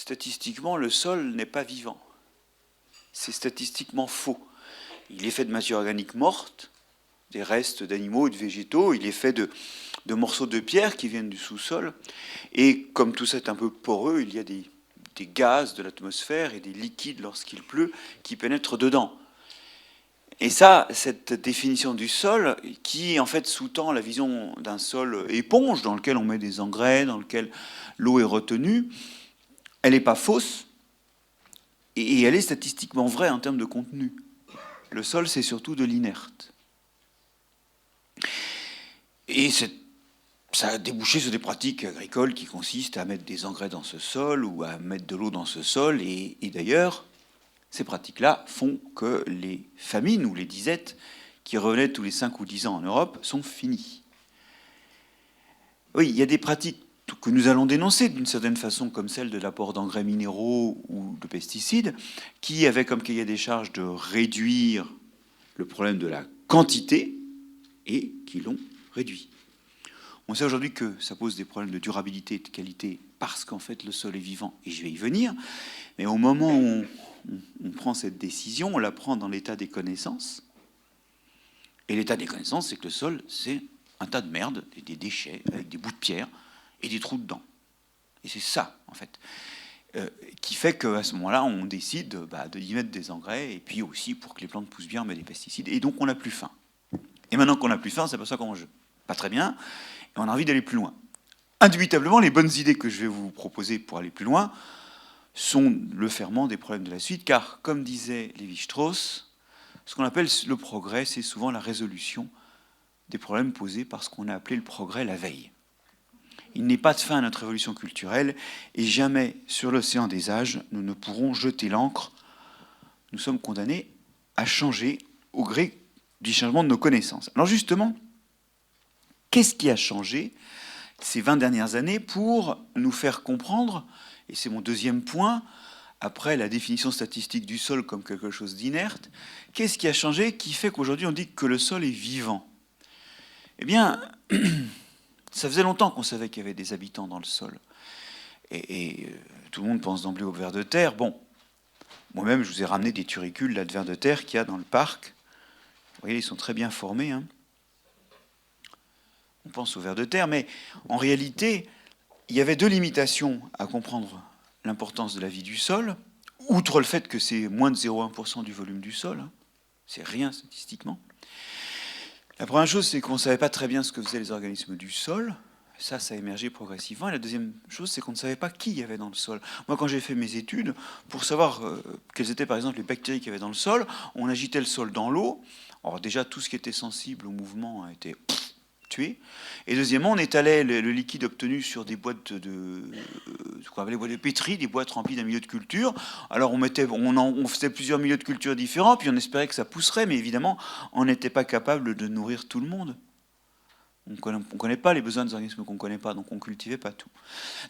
statistiquement, le sol n'est pas vivant. C'est statistiquement faux. Il est fait de matière organique morte, des restes d'animaux et de végétaux, il est fait de morceaux de pierre qui viennent du sous-sol, et comme tout ça est un peu poreux, il y a des gaz de l'atmosphère et des liquides lorsqu'il pleut qui pénètrent dedans. Et ça, cette définition du sol, qui en fait sous-tend la vision d'un sol éponge, dans lequel on met des engrais, dans lequel l'eau est retenue, elle n'est pas fausse, et elle est statistiquement vraie en termes de contenu. Le sol, c'est surtout de l'inerte. Et ça a débouché sur des pratiques agricoles qui consistent à mettre des engrais dans ce sol ou à mettre de l'eau dans ce sol. Et d'ailleurs, ces pratiques-là font que les famines ou les disettes qui revenaient tous les 5 ou 10 ans en Europe sont finies. Oui, il y a des pratiques que nous allons dénoncer d'une certaine façon, comme celle de l'apport d'engrais minéraux ou de pesticides, qui avaient comme cahier des charges de réduire le problème de la quantité et qui l'ont réduit. On sait aujourd'hui que ça pose des problèmes de durabilité et de qualité parce qu'en fait le sol est vivant, et je vais y venir, mais au moment où on prend cette décision, on la prend dans l'état des connaissances, et l'état des connaissances, c'est que le sol, c'est un tas de merde, des déchets avec des bouts de pierre et des trous dedans. Et c'est ça, en fait, qui fait qu'à ce moment-là, on décide d'y mettre des engrais, et puis aussi, pour que les plantes poussent bien, on met des pesticides, et donc on n'a plus faim. Et maintenant qu'on n'a plus faim, c'est pas ça qu'on mange. Pas très bien, et on a envie d'aller plus loin. Indubitablement, les bonnes idées que je vais vous proposer pour aller plus loin sont le ferment des problèmes de la suite, car, comme disait Lévi-Strauss, ce qu'on appelle le progrès, c'est souvent la résolution des problèmes posés par ce qu'on a appelé le progrès la veille. Il n'est pas de fin à notre évolution culturelle, et jamais, sur l'océan des âges, nous ne pourrons jeter l'ancre. Nous sommes condamnés à changer au gré du changement de nos connaissances. Alors justement, qu'est-ce qui a changé ces 20 dernières années pour nous faire comprendre, et c'est mon deuxième point, après la définition statistique du sol comme quelque chose d'inerte, qu'est-ce qui a changé qui fait qu'aujourd'hui on dit que le sol est vivant? Eh bien, ça faisait longtemps qu'on savait qu'il y avait des habitants dans le sol. Et tout le monde pense d'emblée aux vers de terre. Bon, moi-même, je vous ai ramené des turicules là, de vers de terre qu'il y a dans le parc. Vous voyez, ils sont très bien formés. Hein. On pense aux vers de terre, mais en réalité, il y avait deux limitations à comprendre l'importance de la vie du sol, outre le fait que c'est moins de 0,1% du volume du sol. Hein. C'est rien statistiquement. La première chose, c'est qu'on ne savait pas très bien ce que faisaient les organismes du sol. Ça a émergé progressivement. Et la deuxième chose, c'est qu'on ne savait pas qui il y avait dans le sol. Moi, quand j'ai fait mes études, pour savoir quelles étaient par exemple les bactéries qu'il y avait dans le sol, on agitait le sol dans l'eau. Alors déjà, tout ce qui était sensible au mouvement a été tué. Et deuxièmement, on étalait le liquide obtenu sur des boîtes ce qu'on appelait les boîtes de pétri, des boîtes remplies d'un milieu de culture. Alors on faisait plusieurs milieux de culture différents, puis on espérait que ça pousserait, mais évidemment, on n'était pas capable de nourrir tout le monde. On ne connaît pas les besoins des organismes qu'on ne connaît pas, donc on ne cultivait pas tout.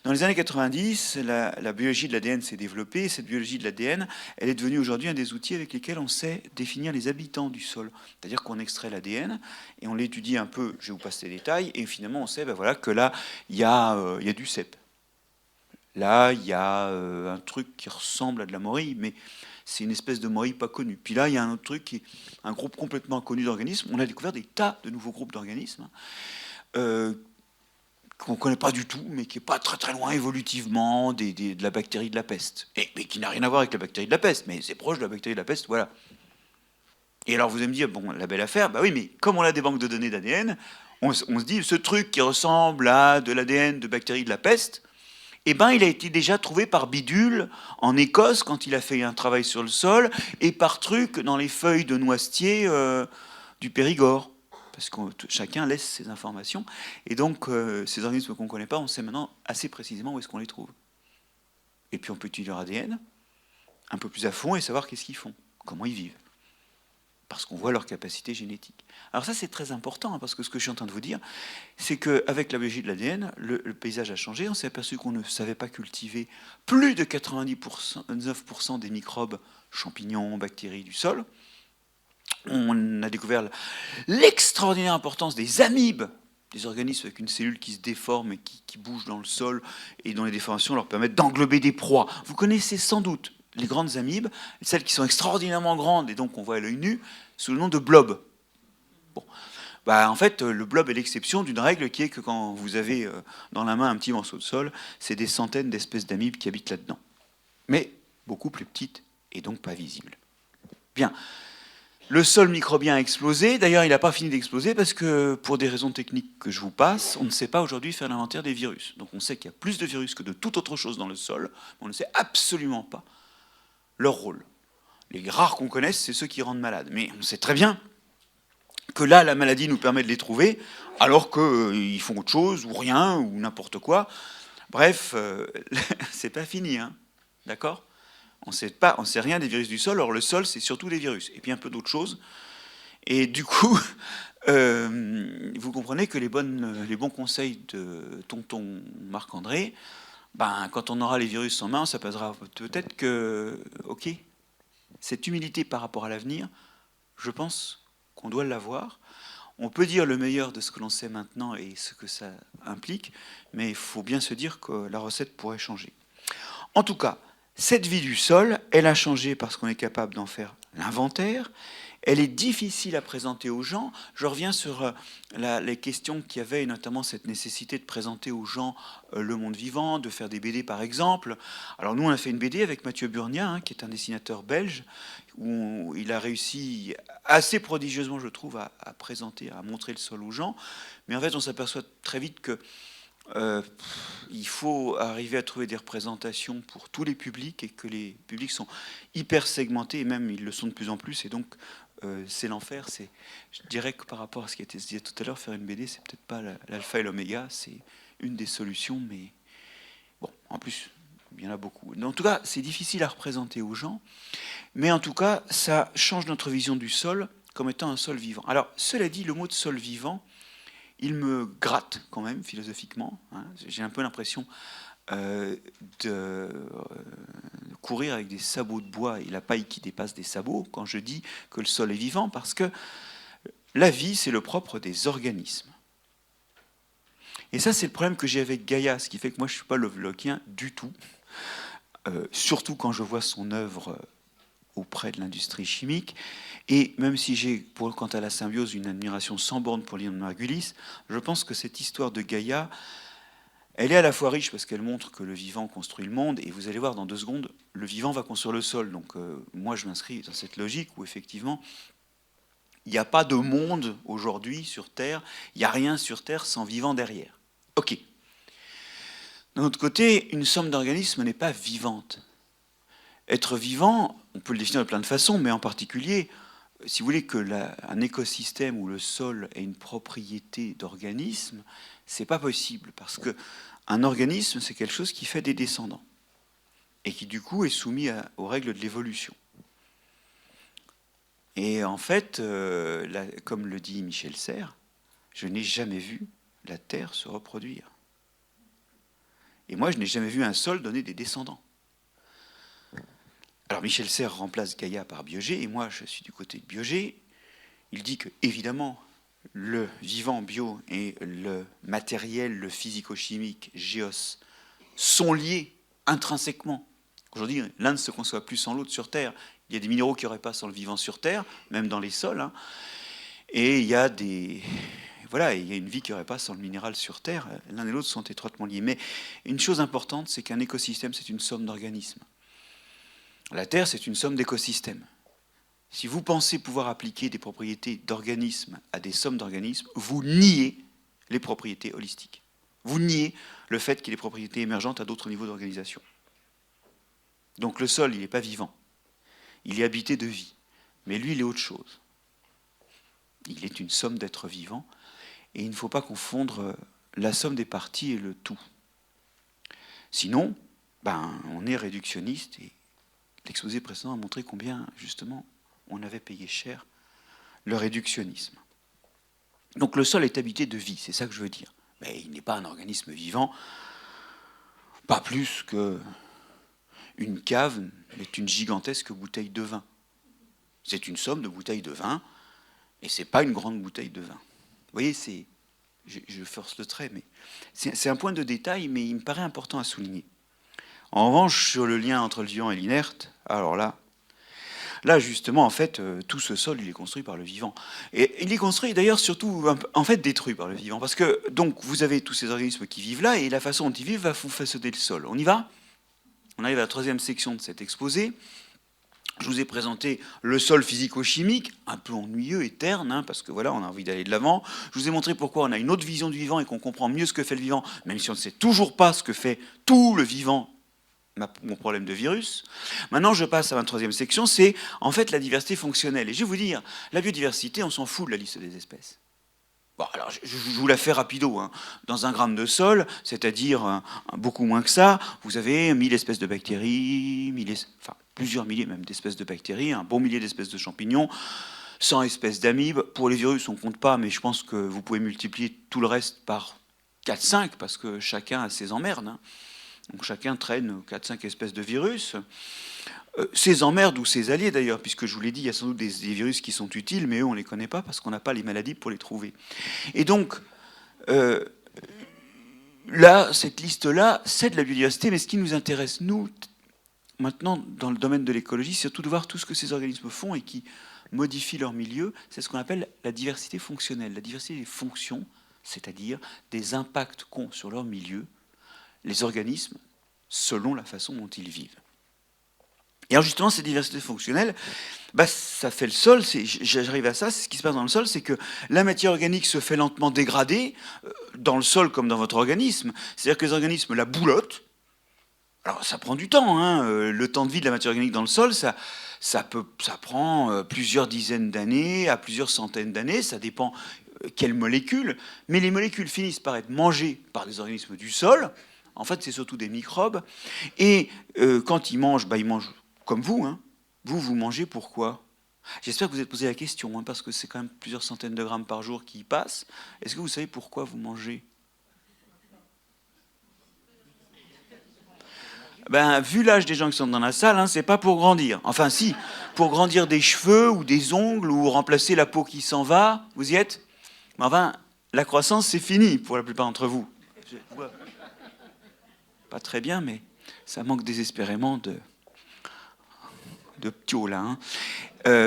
Dans les années 90, la biologie de l'ADN s'est développée, et cette biologie de l'ADN, elle est devenue aujourd'hui un des outils avec lesquels on sait définir les habitants du sol. C'est-à-dire qu'on extrait l'ADN, et on l'étudie un peu, je vais vous passer les détails, et finalement on sait voilà, que là, il y a du cep. Là, il y a un truc qui ressemble à de la morille, mais c'est une espèce de morille pas connue. Puis là, il y a un autre truc, un groupe complètement inconnu d'organismes. On a découvert des tas de nouveaux groupes d'organismes qu'on ne connaît pas du tout, mais qui n'est pas très très loin évolutivement de la bactérie de la peste. Mais qui n'a rien à voir avec la bactérie de la peste, mais c'est proche de la bactérie de la peste, voilà. Et alors vous allez me dire, bon, la belle affaire, bah oui, mais comme on a des banques de données d'ADN, on se dit, ce truc qui ressemble à de l'ADN de bactérie de la peste, eh ben, il a été déjà trouvé par Bidule en Écosse quand il a fait un travail sur le sol, et par Truc dans les feuilles de noisetier du Périgord. Parce que chacun laisse ses informations. Et donc, ces organismes qu'on ne connaît pas, on sait maintenant assez précisément où est-ce qu'on les trouve. Et puis on peut étudier leur ADN un peu plus à fond et savoir qu'est-ce qu'ils font, comment ils vivent. Parce qu'on voit leur capacité génétique. Alors ça, c'est très important, hein, parce que ce que je suis en train de vous dire, c'est qu'avec la biologie de l'ADN, le paysage a changé. On s'est aperçu qu'on ne savait pas cultiver plus de 99% des microbes, champignons, bactéries du sol. On a découvert l'extraordinaire importance des amibes des organismes avec une cellule qui se déforme et qui bouge dans le sol, et dont les déformations leur permettent d'englober des proies. Vous connaissez sans doute les grandes amibes, celles qui sont extraordinairement grandes et donc on voit à l'œil nu, sous le nom de blobs. Bon. Bah, en fait, le blob est l'exception d'une règle qui est que quand vous avez dans la main un petit morceau de sol, c'est des centaines d'espèces d'amibes qui habitent là-dedans. Mais beaucoup plus petites et donc pas visibles. Bien. Le sol microbien a explosé. D'ailleurs, il n'a pas fini d'exploser parce que, pour des raisons techniques que je vous passe, on ne sait pas aujourd'hui faire l'inventaire des virus. Donc on sait qu'il y a plus de virus que de toute autre chose dans le sol, mais on ne sait absolument pas leur rôle. Les rares qu'on connaisse, c'est ceux qui rendent malades. Mais on sait très bien que là, la maladie nous permet de les trouver, alors qu'ils font autre chose, ou rien, ou n'importe quoi. Bref, c'est pas fini, hein. D'accord ? On ne sait rien des virus du sol. Or, le sol, c'est surtout des virus, et puis un peu d'autres choses. Et du coup, vous comprenez que les bons conseils de tonton Marc-André, ben, quand on aura les virus en main, ça passera peut-être que, ok, cette humilité par rapport à l'avenir, je pense qu'on doit l'avoir. On peut dire le meilleur de ce que l'on sait maintenant et ce que ça implique, mais il faut bien se dire que la recette pourrait changer. En tout cas, cette vie du sol, elle a changé parce qu'on est capable d'en faire l'inventaire. Elle est difficile à présenter aux gens. Je reviens sur les questions qu'il y avait, et notamment cette nécessité de présenter aux gens le monde vivant, de faire des BD par exemple. Alors nous, on a fait une BD avec Mathieu Burnia, hein, qui est un dessinateur belge, où il a réussi assez prodigieusement, je trouve, à présenter, à montrer le sol aux gens. Mais en fait, on s'aperçoit très vite que il faut arriver à trouver des représentations pour tous les publics, et que les publics sont hyper segmentés, et même ils le sont de plus en plus, et donc c'est l'enfer. Je dirais que par rapport à ce qui a été dit tout à l'heure, faire une BD, c'est peut-être pas l'alpha et l'oméga, c'est une des solutions, mais bon, en plus, il y en a beaucoup. En tout cas, c'est difficile à représenter aux gens, mais en tout cas, ça change notre vision du sol comme étant un sol vivant. Alors, cela dit, le mot de sol vivant, il me gratte quand même, philosophiquement, hein. J'ai un peu l'impression de courir avec des sabots de bois et la paille qui dépasse des sabots quand je dis que le sol est vivant, parce que la vie, c'est le propre des organismes. Et ça, c'est le problème que j'ai avec Gaïa, ce qui fait que moi, je ne suis pas lovelockien du tout, surtout quand je vois son œuvre auprès de l'industrie chimique. Et même si j'ai, quant à la symbiose, une admiration sans borne pour Léon Margulis, je pense que cette histoire de Gaïa, elle est à la fois riche parce qu'elle montre que le vivant construit le monde, et vous allez voir dans 2 secondes, le vivant va construire le sol. Donc moi, je m'inscris dans cette logique où effectivement, il n'y a pas de monde aujourd'hui sur Terre, il n'y a rien sur Terre sans vivant derrière. Ok. D'un autre côté, une somme d'organismes n'est pas vivante. Être vivant, on peut le définir de plein de façons, mais en particulier, si vous voulez qu'un écosystème où le sol ait une propriété d'organisme, c'est pas possible, parce qu'un organisme, c'est quelque chose qui fait des descendants, et qui du coup est soumis aux règles de l'évolution. Et en fait, comme le dit Michel Serres, je n'ai jamais vu la Terre se reproduire. Et moi, je n'ai jamais vu un sol donner des descendants. Alors Michel Serres remplace Gaïa par Biogé, et moi je suis du côté de Biogé. Il dit que, évidemment, le vivant bio et le matériel, le physico-chimique, géos, sont liés intrinsèquement. Aujourd'hui, l'un ne se conçoit plus sans l'autre sur Terre. Il y a des minéraux qui n'auraient pas sans le vivant sur Terre, même dans les sols, hein. Et il y a il y a une vie qui n'aurait pas sans le minéral sur Terre. L'un et l'autre sont étroitement liés. Mais une chose importante, c'est qu'un écosystème, c'est une somme d'organismes. La Terre, c'est une somme d'écosystèmes. Si vous pensez pouvoir appliquer des propriétés d'organismes à des sommes d'organismes, vous niez les propriétés holistiques. Vous niez le fait qu'il y ait des propriétés émergentes à d'autres niveaux d'organisation. Donc le sol, il n'est pas vivant. Il est habité de vie. Mais lui, il est autre chose. Il est une somme d'êtres vivants. Et il ne faut pas confondre la somme des parties et le tout. Sinon, on est réductionniste, et l'exposé précédent a montré combien, justement, on avait payé cher le réductionnisme. Donc le sol est habité de vie, c'est ça que je veux dire. Mais il n'est pas un organisme vivant, pas plus qu'une cave est une gigantesque bouteille de vin. C'est une somme de bouteilles de vin, et c'est pas une grande bouteille de vin. Vous voyez, c'est je force le trait, mais c'est un point de détail, mais il me paraît important à souligner. En revanche, sur le lien entre le vivant et l'inerte, alors là, justement, en fait, tout ce sol, il est construit par le vivant. Et il est construit, d'ailleurs, surtout, en fait, détruit par le vivant. Parce que, donc, vous avez tous ces organismes qui vivent là, et la façon dont ils vivent va vous façonner le sol. On y va ? On arrive à la troisième section de cet exposé. Je vous ai présenté le sol physico-chimique, un peu ennuyeux et terne, hein, parce que voilà, on a envie d'aller de l'avant. Je vous ai montré pourquoi on a une autre vision du vivant et qu'on comprend mieux ce que fait le vivant, même si on ne sait toujours pas ce que fait tout le vivant, mon problème de virus. Maintenant, je passe à ma troisième section, c'est en fait la diversité fonctionnelle. Et je vais vous dire, la biodiversité, on s'en fout de la liste des espèces. Bon, alors, je vous la fais rapido. Hein. Dans un gramme de sol, c'est-à-dire beaucoup moins que ça, vous avez 1000 espèces de bactéries, plusieurs milliers même d'espèces de bactéries, un bon millier d'espèces de champignons, 100 espèces d'amibes. Pour les virus, on ne compte pas, mais je pense que vous pouvez multiplier tout le reste par 4-5, parce que chacun a ses emmerdes. Hein. Donc chacun traîne 4-5 espèces de virus. Ces emmerdes ou ces alliés d'ailleurs, puisque je vous l'ai dit, il y a sans doute des virus qui sont utiles, mais eux, on ne les connaît pas parce qu'on n'a pas les maladies pour les trouver. Et donc, là, cette liste-là, c'est de la biodiversité, mais ce qui nous intéresse, nous, maintenant, dans le domaine de l'écologie, c'est surtout de voir tout ce que ces organismes font et qui modifient leur milieu. C'est ce qu'on appelle la diversité fonctionnelle. La diversité des fonctions, c'est-à-dire des impacts qu'ont sur leur milieu les organismes selon la façon dont ils vivent. Et alors justement, cette diversité fonctionnelle, ça fait le sol, j'arrive à ça, ce qui se passe dans le sol, c'est que la matière organique se fait lentement dégrader, dans le sol comme dans votre organisme, c'est-à-dire que les organismes la boulottent. Alors ça prend du temps, hein. Le temps de vie de la matière organique dans le sol, ça prend plusieurs dizaines d'années à plusieurs centaines d'années, ça dépend quelles molécules, mais les molécules finissent par être mangées par des organismes du sol. En fait, c'est surtout des microbes, et quand ils mangent comme vous, hein. Vous mangez pourquoi ? J'espère que vous vous êtes posé la question, hein, parce que c'est quand même plusieurs centaines de grammes par jour qui y passent. Est-ce que vous savez pourquoi vous mangez ? Vu l'âge des gens qui sont dans la salle, hein, c'est pas pour grandir. Enfin si, pour grandir des cheveux ou des ongles ou remplacer la peau qui s'en va, vous y êtes ? Mais enfin, la croissance, c'est fini pour la plupart d'entre vous. Pas très bien, mais ça manque désespérément de ptio là, hein.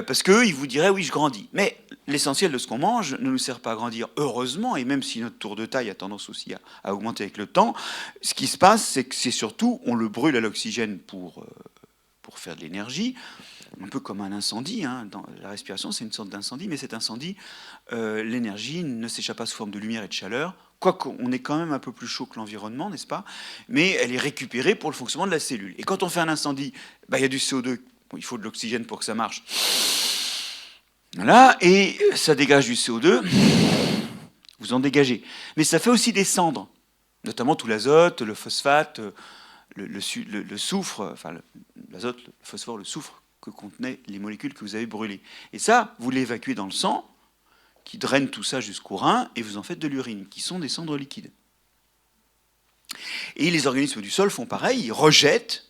Parce qu'eux, ils vous diraient oui, je grandis. Mais l'essentiel de ce qu'on mange ne nous sert pas à grandir, heureusement, et même si notre tour de taille a tendance aussi à augmenter avec le temps, ce qui se passe, c'est que c'est surtout, on le brûle à l'oxygène pour faire de l'énergie, un peu comme un incendie, hein. Dans la respiration, c'est une sorte d'incendie, mais cet incendie, l'énergie ne s'échappe pas sous forme de lumière et de chaleur, quoique on est quand même un peu plus chaud que l'environnement, n'est-ce pas ? Mais elle est récupérée pour le fonctionnement de la cellule. Et quand on fait un incendie, il y a du CO2. Il faut de l'oxygène pour que ça marche. Voilà, et ça dégage du CO2, vous en dégagez. Mais ça fait aussi des cendres, notamment tout l'azote, le phosphate, le soufre, enfin l'azote, le phosphore, le soufre que contenaient les molécules que vous avez brûlées. Et ça, vous l'évacuez dans le sang, qui draine tout ça jusqu'au rein, et vous en faites de l'urine, qui sont des cendres liquides. Et les organismes du sol font pareil, ils rejettent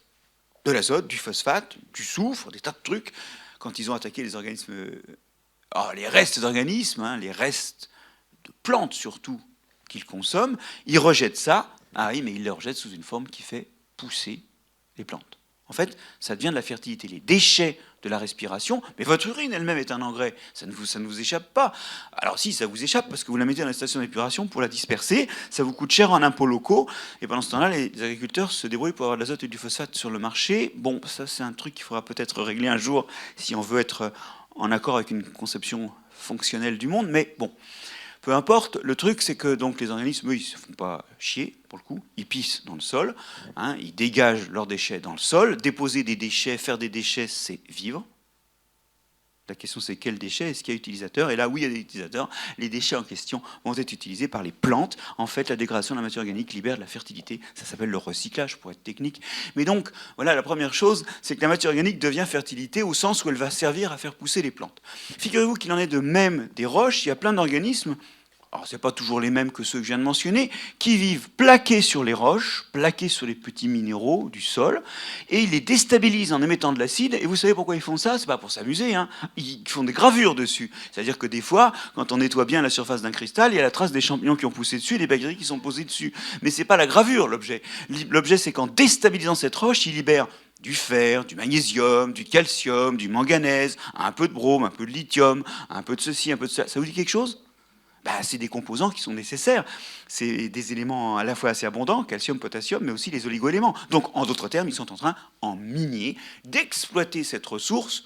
de l'azote, du phosphate, du soufre, des tas de trucs. Quand ils ont attaqué les organismes, les restes d'organismes, hein, les restes de plantes surtout qu'ils consomment, ils rejettent ça. Ah oui, mais ils le rejettent sous une forme qui fait pousser les plantes. En fait, ça devient de la fertilité. Les déchets de la respiration, mais votre urine elle-même est un engrais, ça ne vous échappe pas. Alors si, ça vous échappe parce que vous la mettez dans la station d'épuration pour la disperser, ça vous coûte cher en impôts locaux, et pendant ce temps-là, les agriculteurs se débrouillent pour avoir de l'azote et du phosphate sur le marché. Bon, ça c'est un truc qu'il faudra peut-être régler un jour si on veut être en accord avec une conception fonctionnelle du monde, mais bon. Peu importe, le truc c'est que donc, les organismes, eux, ils ne se font pas chier, pour le coup, ils pissent dans le sol, hein, ils dégagent leurs déchets dans le sol, déposer des déchets, faire des déchets, c'est vivre. La question c'est quels déchets, est-ce qu'il y a utilisateur ? Et là, oui, il y a des utilisateurs, les déchets en question vont être utilisés par les plantes. En fait, la dégradation de la matière organique libère de la fertilité, ça s'appelle le recyclage pour être technique. Mais donc, voilà, la première chose, c'est que la matière organique devient fertilité au sens où elle va servir à faire pousser les plantes. Figurez-vous qu'il en est de même des roches, il y a plein d'organismes, alors c'est pas toujours les mêmes que ceux que je viens de mentionner, qui vivent plaqués sur les roches, plaqués sur les petits minéraux du sol, et ils les déstabilisent en émettant de l'acide. Et vous savez pourquoi ils font ça? C'est pas pour s'amuser, hein. Ils font des gravures dessus. C'est-à-dire que des fois, quand on nettoie bien la surface d'un cristal, il y a la trace des champignons qui ont poussé dessus et des bactéries qui sont posées dessus. Mais c'est pas la gravure, l'objet. L'objet, c'est qu'en déstabilisant cette roche, il libère du fer, du magnésium, du calcium, du manganèse, un peu de brome, un peu de lithium, un peu de ceci, un peu de ça. Ça vous dit quelque chose? C'est des composants qui sont nécessaires. C'est des éléments à la fois assez abondants, calcium, potassium, mais aussi les oligoéléments. Donc, en d'autres termes, ils sont en train, en minier, d'exploiter cette ressource.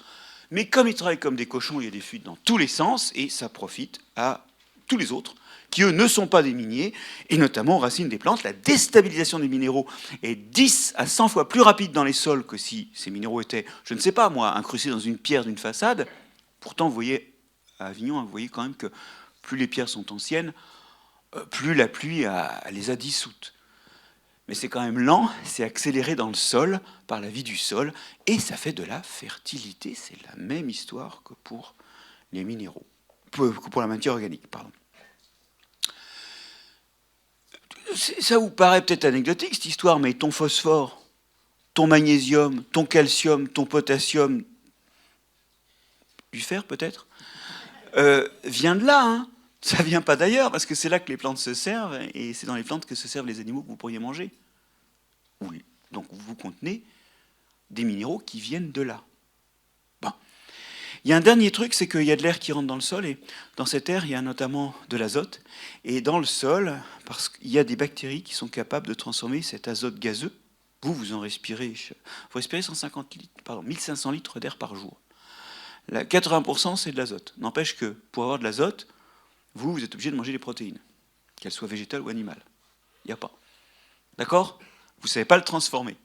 Mais comme ils travaillent comme des cochons, il y a des fuites dans tous les sens, et ça profite à tous les autres, qui eux ne sont pas des miniers, et notamment aux racines des plantes. La déstabilisation des minéraux est 10 à 100 fois plus rapide dans les sols que si ces minéraux étaient, je ne sais pas moi, incrustés dans une pierre d'une façade. Pourtant, vous voyez, à Avignon, vous voyez quand même que plus les pierres sont anciennes, plus la pluie les a dissoutes. Mais c'est quand même lent, c'est accéléré dans le sol, par la vie du sol, et ça fait de la fertilité. C'est la même histoire que pour les minéraux, que pour la matière organique, pardon. Ça vous paraît peut-être anecdotique, cette histoire, mais ton phosphore, ton magnésium, ton calcium, ton potassium, du fer peut-être, vient de là, hein. Ça vient pas d'ailleurs, parce que c'est là que les plantes se servent, et c'est dans les plantes que se servent les animaux que vous pourriez manger. Oui. Donc vous contenez des minéraux qui viennent de là. Bon. Il y a un dernier truc, c'est qu'il y a de l'air qui rentre dans le sol, et dans cet air, il y a notamment de l'azote. Et dans le sol, parce qu'il y a des bactéries qui sont capables de transformer cet azote gazeux. Vous en respirez, vous respirez 1500 litres d'air par jour. Là, 80%, c'est de l'azote. N'empêche que, pour avoir de l'azote, vous êtes obligé de manger des protéines, qu'elles soient végétales ou animales. Il n'y a pas. D'accord? Vous ne savez pas le transformer.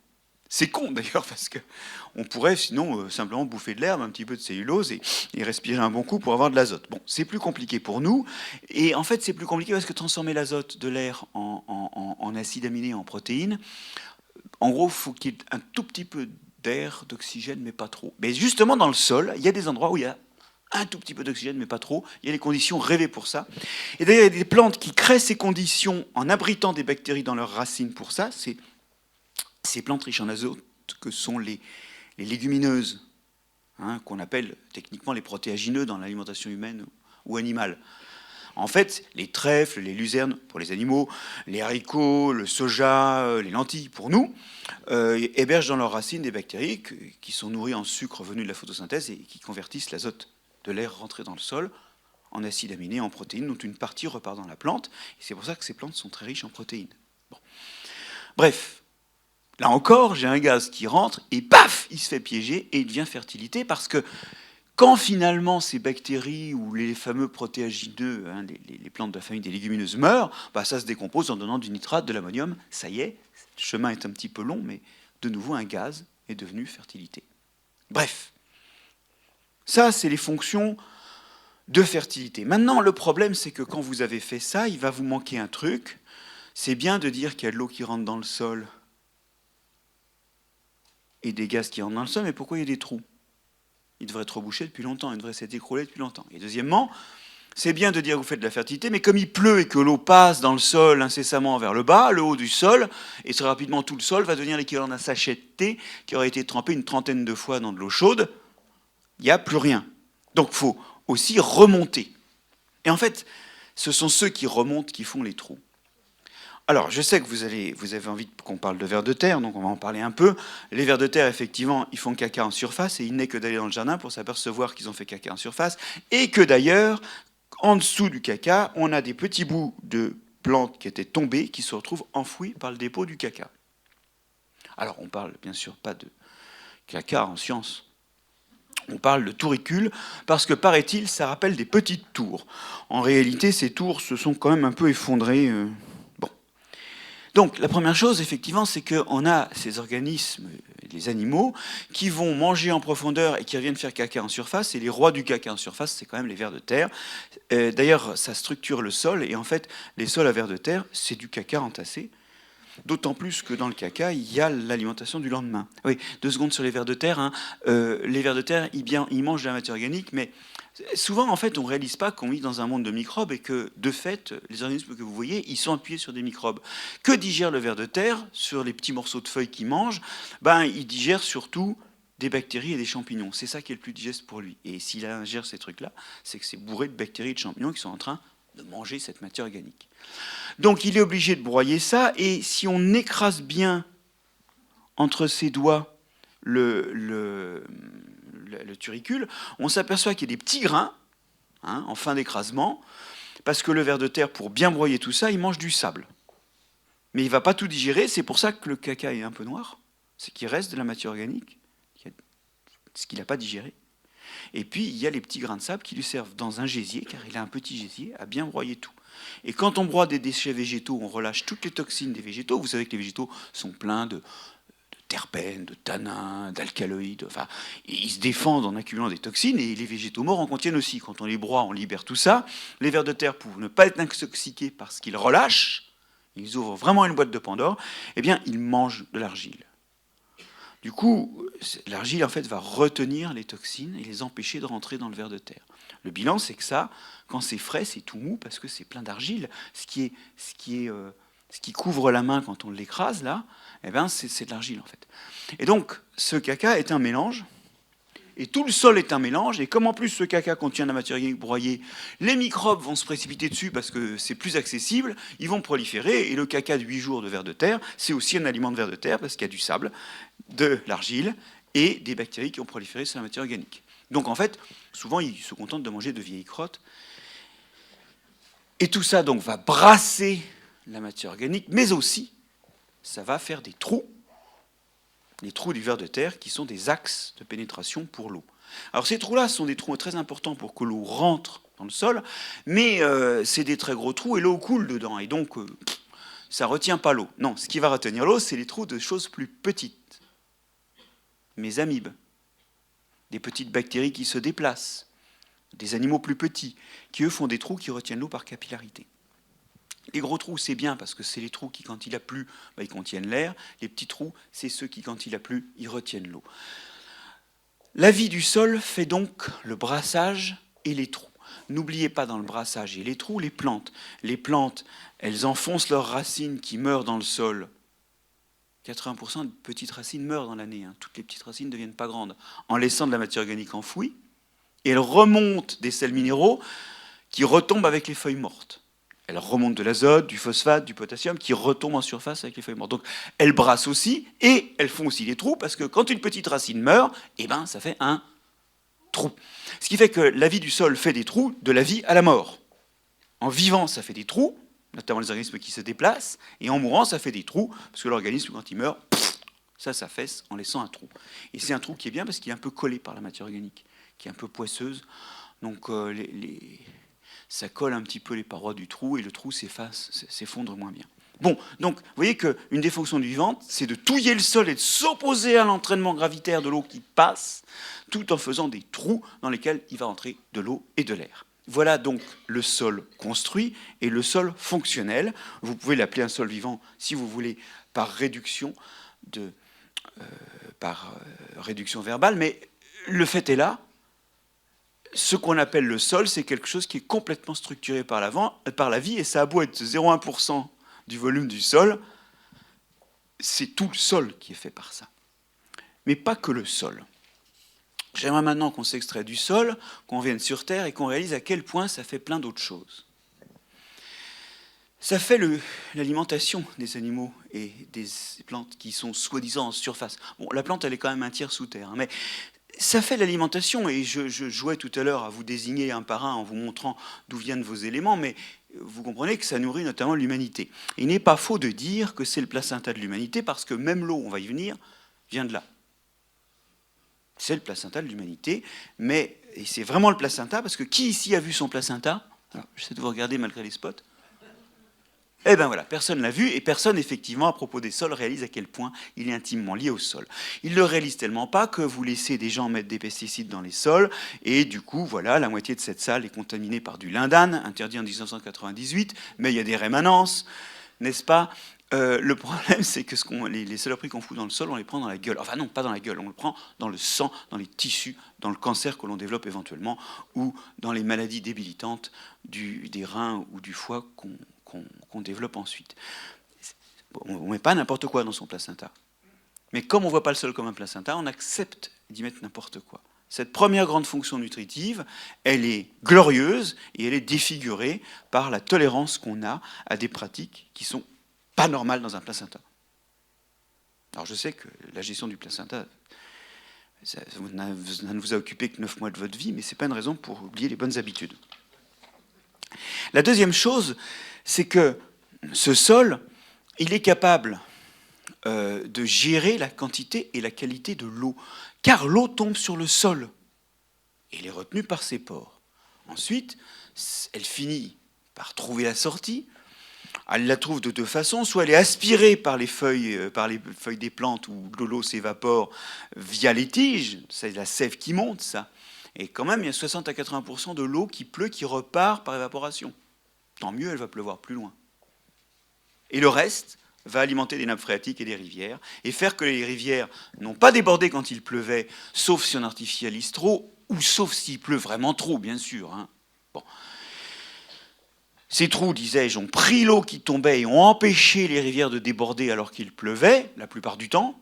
C'est con d'ailleurs, parce qu'on pourrait sinon simplement bouffer de l'herbe, un petit peu de cellulose et respirer un bon coup pour avoir de l'azote. Bon, c'est plus compliqué pour nous. Et en fait, c'est plus compliqué parce que transformer l'azote de l'air en acide aminé, en protéines, en gros, il faut qu'il y ait un tout petit peu d'air, d'oxygène, mais pas trop. Mais justement, dans le sol, il y a des endroits où il y a un tout petit peu d'oxygène, mais pas trop. Il y a les conditions rêvées pour ça. Et d'ailleurs, il y a des plantes qui créent ces conditions en abritant des bactéries dans leurs racines pour ça. C'est ces plantes riches en azote que sont les légumineuses, hein, qu'on appelle techniquement les protéagineux dans l'alimentation humaine ou animale. En fait, les trèfles, les luzernes pour les animaux, les haricots, le soja, les lentilles pour nous, hébergent dans leurs racines des bactéries qui sont nourries en sucre venu de la photosynthèse et qui convertissent l'azote de l'air rentré dans le sol en acides aminés, en protéines, dont une partie repart dans la plante. Et c'est pour ça que ces plantes sont très riches en protéines. Bon. Bref, là encore, j'ai un gaz qui rentre et paf, il se fait piéger et il devient fertilité parce que quand finalement ces bactéries ou les fameux protéagineux, hein, les plantes de la famille des légumineuses meurent, ça se décompose en donnant du nitrate, de l'ammonium. Ça y est, le chemin est un petit peu long, mais de nouveau un gaz est devenu fertilité. Bref, ça c'est les fonctions de fertilité. Maintenant, le problème c'est que quand vous avez fait ça, il va vous manquer un truc. C'est bien de dire qu'il y a de l'eau qui rentre dans le sol et des gaz qui rentrent dans le sol, mais pourquoi il y a des trous? Il devrait être rebouché depuis longtemps, il devrait s'être écroulé depuis longtemps. Et deuxièmement, c'est bien de dire que vous faites de la fertilité, mais comme il pleut et que l'eau passe dans le sol incessamment vers le bas, le haut du sol, et très rapidement tout le sol va devenir l'équivalent d'un sachet de thé qui aurait été trempé une trentaine de fois dans de l'eau chaude, il n'y a plus rien. Donc il faut aussi remonter. Et en fait, ce sont ceux qui remontent qui font les trous. Alors, je sais que vous avez envie qu'on parle de vers de terre, donc on va en parler un peu. Les vers de terre, effectivement, ils font caca en surface, et il n'est que d'aller dans le jardin pour s'apercevoir qu'ils ont fait caca en surface, et que d'ailleurs, en dessous du caca, on a des petits bouts de plantes qui étaient tombées, qui se retrouvent enfouis par le dépôt du caca. Alors, on parle bien sûr pas de caca en science. On parle de touricules, parce que, paraît-il, ça rappelle des petites tours. En réalité, ces tours se sont quand même un peu effondrées. Donc, la première chose, effectivement, c'est qu'on a ces organismes, les animaux, qui vont manger en profondeur et qui reviennent faire caca en surface. Et les rois du caca en surface, c'est quand même les vers de terre. D'ailleurs, ça structure le sol. Et en fait, les sols à vers de terre, c'est du caca entassé. D'autant plus que dans le caca, il y a l'alimentation du lendemain. Oui, 2 secondes sur les vers de terre. Hein. Les vers de terre, ils mangent de la matière organique, mais Souvent, en fait, on ne réalise pas qu'on vit dans un monde de microbes et que, de fait, les organismes que vous voyez, ils sont appuyés sur des microbes. Que digère le ver de terre sur les petits morceaux de feuilles qu'il mange? Ben, il digère surtout des bactéries et des champignons. C'est ça qui est le plus digeste pour lui. Et s'il ingère ces trucs-là, c'est que c'est bourré de bactéries et de champignons qui sont en train de manger cette matière organique. Donc, il est obligé de broyer ça. Et si on écrase bien entre ses doigts le turicule, on s'aperçoit qu'il y a des petits grains en fin d'écrasement, parce que le ver de terre, pour bien broyer tout ça, il mange du sable. Mais il ne va pas tout digérer, c'est pour ça que le caca est un peu noir, c'est qu'il reste de la matière organique, ce qu'il n'a pas digéré. Et puis, il y a les petits grains de sable qui lui servent dans un gésier, car il a un petit gésier, à bien broyer tout. Et quand on broie des déchets végétaux, on relâche toutes les toxines des végétaux. Vous savez que les végétaux sont pleins de terpènes, de tanins, d'alcaloïdes, enfin, ils se défendent en accumulant des toxines, et les végétaux morts en contiennent aussi. Quand on les broie, on libère tout ça. Les vers de terre, pour ne pas être intoxiqués parce qu'ils relâchent, ils ouvrent vraiment une boîte de Pandore, eh bien, ils mangent de l'argile. Du coup, l'argile, en fait, va retenir les toxines et les empêcher de rentrer dans le ver de terre. Le bilan, c'est que ça, quand c'est frais, c'est tout mou parce que c'est plein d'argile. Ce qui couvre la main quand on l'écrase, là, eh ben, c'est de l'argile, en fait. Et donc, ce caca est un mélange, et tout le sol est un mélange, et comme en plus ce caca contient de la matière organique broyée, les microbes vont se précipiter dessus parce que c'est plus accessible, ils vont proliférer, et le caca de 8 jours de ver de terre, c'est aussi un aliment de ver de terre, parce qu'il y a du sable, de l'argile, et des bactéries qui ont proliféré sur la matière organique. Donc en fait, souvent, ils se contentent de manger de vieilles crottes. Et tout ça, donc, va brasser la matière organique, mais aussi, ça va faire des trous, les trous du ver de terre, qui sont des axes de pénétration pour l'eau. Alors ces trous-là sont des trous très importants pour que l'eau rentre dans le sol, mais c'est des très gros trous et l'eau coule dedans, et donc ça ne retient pas l'eau. Non, ce qui va retenir l'eau, c'est les trous de choses plus petites. Mes amibes, des petites bactéries qui se déplacent, des animaux plus petits, qui eux font des trous qui retiennent l'eau par capillarité. Les gros trous, c'est bien parce que c'est les trous qui, quand il a plu, ils contiennent l'air. Les petits trous, c'est ceux qui, quand il a plu, ils retiennent l'eau. La vie du sol fait donc le brassage et les trous. N'oubliez pas dans le brassage et les trous, les plantes. Les plantes, elles enfoncent leurs racines qui meurent dans le sol. 80% de petites racines meurent dans l'année. Toutes les petites racines ne deviennent pas grandes. En laissant de la matière organique enfouie, et elles remontent des sels minéraux qui retombent avec les feuilles mortes. Elles remontent de l'azote, du phosphate, du potassium qui retombent en surface avec les feuilles mortes. Donc elles brassent aussi et elles font aussi des trous parce que quand une petite racine meurt, eh ben, ça fait un trou. Ce qui fait que la vie du sol fait des trous de la vie à la mort. En vivant, ça fait des trous, notamment les organismes qui se déplacent, et en mourant, ça fait des trous parce que l'organisme, quand il meurt, ça s'affaisse en laissant un trou. Et c'est un trou qui est bien parce qu'il est un peu collé par la matière organique, qui est un peu poisseuse. Donc ça colle un petit peu les parois du trou et le trou s'effondre moins bien. Bon, donc vous voyez qu'une des fonctions du vivant, c'est de touiller le sol et de s'opposer à l'entraînement gravitaire de l'eau qui passe, tout en faisant des trous dans lesquels il va entrer de l'eau et de l'air. Voilà donc le sol construit et le sol fonctionnel. Vous pouvez l'appeler un sol vivant si vous voulez par réduction réduction verbale, mais le fait est là. Ce qu'on appelle le sol, c'est quelque chose qui est complètement structuré par la vie, et ça a beau être 0,1% du volume du sol, c'est tout le sol qui est fait par ça. Mais pas que le sol. J'aimerais maintenant qu'on s'extrait du sol, qu'on vienne sur Terre et qu'on réalise à quel point ça fait plein d'autres choses. Ça fait l'alimentation des animaux et des plantes qui sont soi-disant en surface. Bon, la plante, elle est quand même un tiers sous terre, mais ça fait l'alimentation, et je jouais tout à l'heure à vous désigner un par un en vous montrant d'où viennent vos éléments, mais vous comprenez que ça nourrit notamment l'humanité. Il n'est pas faux de dire que c'est le placenta de l'humanité, parce que même l'eau, on va y venir, vient de là. C'est le placenta de l'humanité, mais et c'est vraiment le placenta, parce que qui ici a vu son placenta? Alors, j'essaie de vous regarder malgré les spots. Eh bien voilà, personne ne l'a vu, et personne, effectivement, à propos des sols, réalise à quel point il est intimement lié au sol. Il ne le réalise tellement pas que vous laissez des gens mettre des pesticides dans les sols, et du coup, voilà, la moitié de cette salle est contaminée par du lindane, interdit en 1998, mais il y a des rémanences, n'est-ce pas? Le problème, c'est que les saloperies qu'on fout dans le sol, on les prend dans la gueule. Enfin non, pas dans la gueule, on le prend dans le sang, dans les tissus, dans le cancer que l'on développe éventuellement, ou dans les maladies débilitantes des reins ou du foie qu'on développe ensuite. On ne met pas n'importe quoi dans son placenta. Mais comme on ne voit pas le sol comme un placenta, on accepte d'y mettre n'importe quoi. Cette première grande fonction nutritive, elle est glorieuse et elle est défigurée par la tolérance qu'on a à des pratiques qui sont pas normales dans un placenta. Alors je sais que la gestion du placenta, ça ne vous a occupé que 9 mois de votre vie, mais ce n'est pas une raison pour oublier les bonnes habitudes. La deuxième chose, c'est que ce sol, il est capable de gérer la quantité et la qualité de l'eau. Car l'eau tombe sur le sol et elle est retenue par ses pores. Ensuite, elle finit par trouver la sortie. Elle la trouve de deux façons. Soit elle est aspirée par les feuilles des plantes où l'eau s'évapore via les tiges. C'est la sève qui monte, ça. Et quand même, il y a 60 à 80% de l'eau qui pleut, qui repart par évaporation. Tant mieux, elle va pleuvoir plus loin. Et le reste va alimenter des nappes phréatiques et des rivières, et faire que les rivières n'ont pas débordé quand il pleuvait, sauf si on artificialise trop, ou sauf s'il pleut vraiment trop, bien sûr. Hein. Bon. Ces trous, disais-je, ont pris l'eau qui tombait et ont empêché les rivières de déborder alors qu'il pleuvait, la plupart du temps.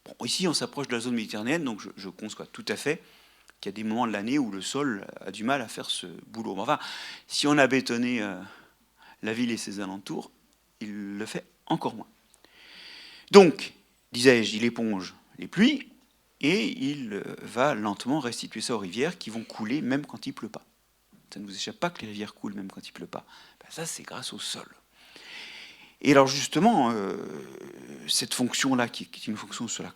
Bon, ici, on s'approche de la zone méditerranéenne, donc je conçois tout à fait qu'il y a des moments de l'année où le sol a du mal à faire ce boulot. Mais enfin, si on a bétonné la ville et ses alentours, il le fait encore moins. Donc, disais-je, il éponge les pluies et il va lentement restituer ça aux rivières qui vont couler même quand il ne pleut pas. Ça ne vous échappe pas que les rivières coulent même quand il ne pleut pas. Ben ça, c'est grâce au sol. Et alors justement, cette fonction-là, qui est une fonction sur la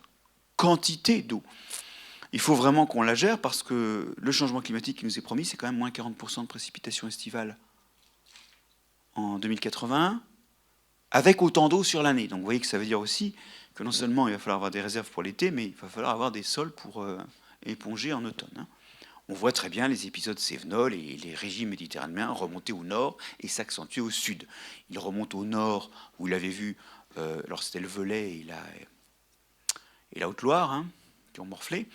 quantité d'eau, il faut vraiment qu'on la gère parce que le changement climatique qui nous est promis, c'est quand même moins 40% de précipitations estivales en 2081, avec autant d'eau sur l'année. Donc vous voyez que ça veut dire aussi que non seulement il va falloir avoir des réserves pour l'été, mais il va falloir avoir des sols pour éponger en automne. Hein. On voit très bien les épisodes cévenols et les régimes méditerranéens remonter au nord et s'accentuer au sud. Ils remontent au nord, où il avait vu, alors c'était le Velay et la Haute-Loire, hein, qui ont morflé,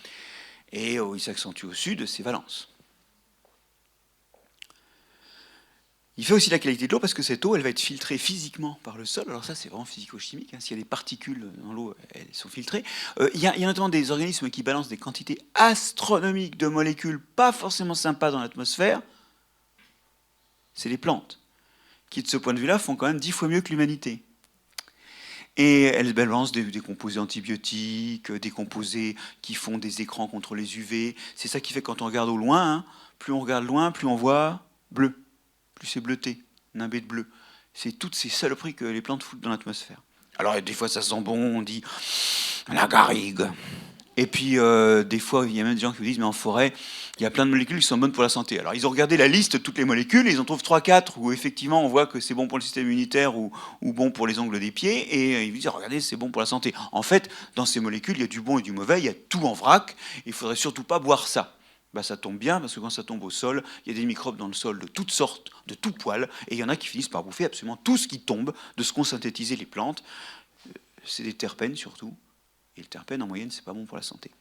et où il s'accentue au sud, c'est Valence. Il fait aussi la qualité de l'eau parce que cette eau, elle va être filtrée physiquement par le sol. Alors ça, c'est vraiment physico-chimique. Hein. S'il y a des particules dans l'eau, elles sont filtrées. Il y a notamment des organismes qui balancent des quantités astronomiques de molécules pas forcément sympas dans l'atmosphère. C'est les plantes, qui de ce point de vue-là font quand même 10 fois mieux que l'humanité. Et elles balancent des composés antibiotiques, des composés qui font des écrans contre les UV. C'est ça qui fait que quand on regarde au loin, hein, plus on regarde loin, plus on voit bleu. Plus c'est bleuté, nimbé de bleu. C'est toutes ces saloperies que les plantes foutent dans l'atmosphère. Alors des fois ça sent bon, on dit la garrigue. Et puis des fois il y a même des gens qui vous disent mais en forêt il y a plein de molécules qui sont bonnes pour la santé. Alors ils ont regardé la liste de toutes les molécules et ils en trouvent 3-4 où effectivement on voit que c'est bon pour le système immunitaire ou bon pour les ongles des pieds et ils disent regardez c'est bon pour la santé. En fait dans ces molécules il y a du bon et du mauvais, il y a tout en vrac, il ne faudrait surtout pas boire ça. Ben, ça tombe bien, parce que quand ça tombe au sol, il y a des microbes dans le sol de toutes sortes, de tout poil, et il y en a qui finissent par bouffer absolument tout ce qui tombe de ce qu'ont synthétisé les plantes. C'est des terpènes surtout, et le terpène en moyenne, c'est pas bon pour la santé.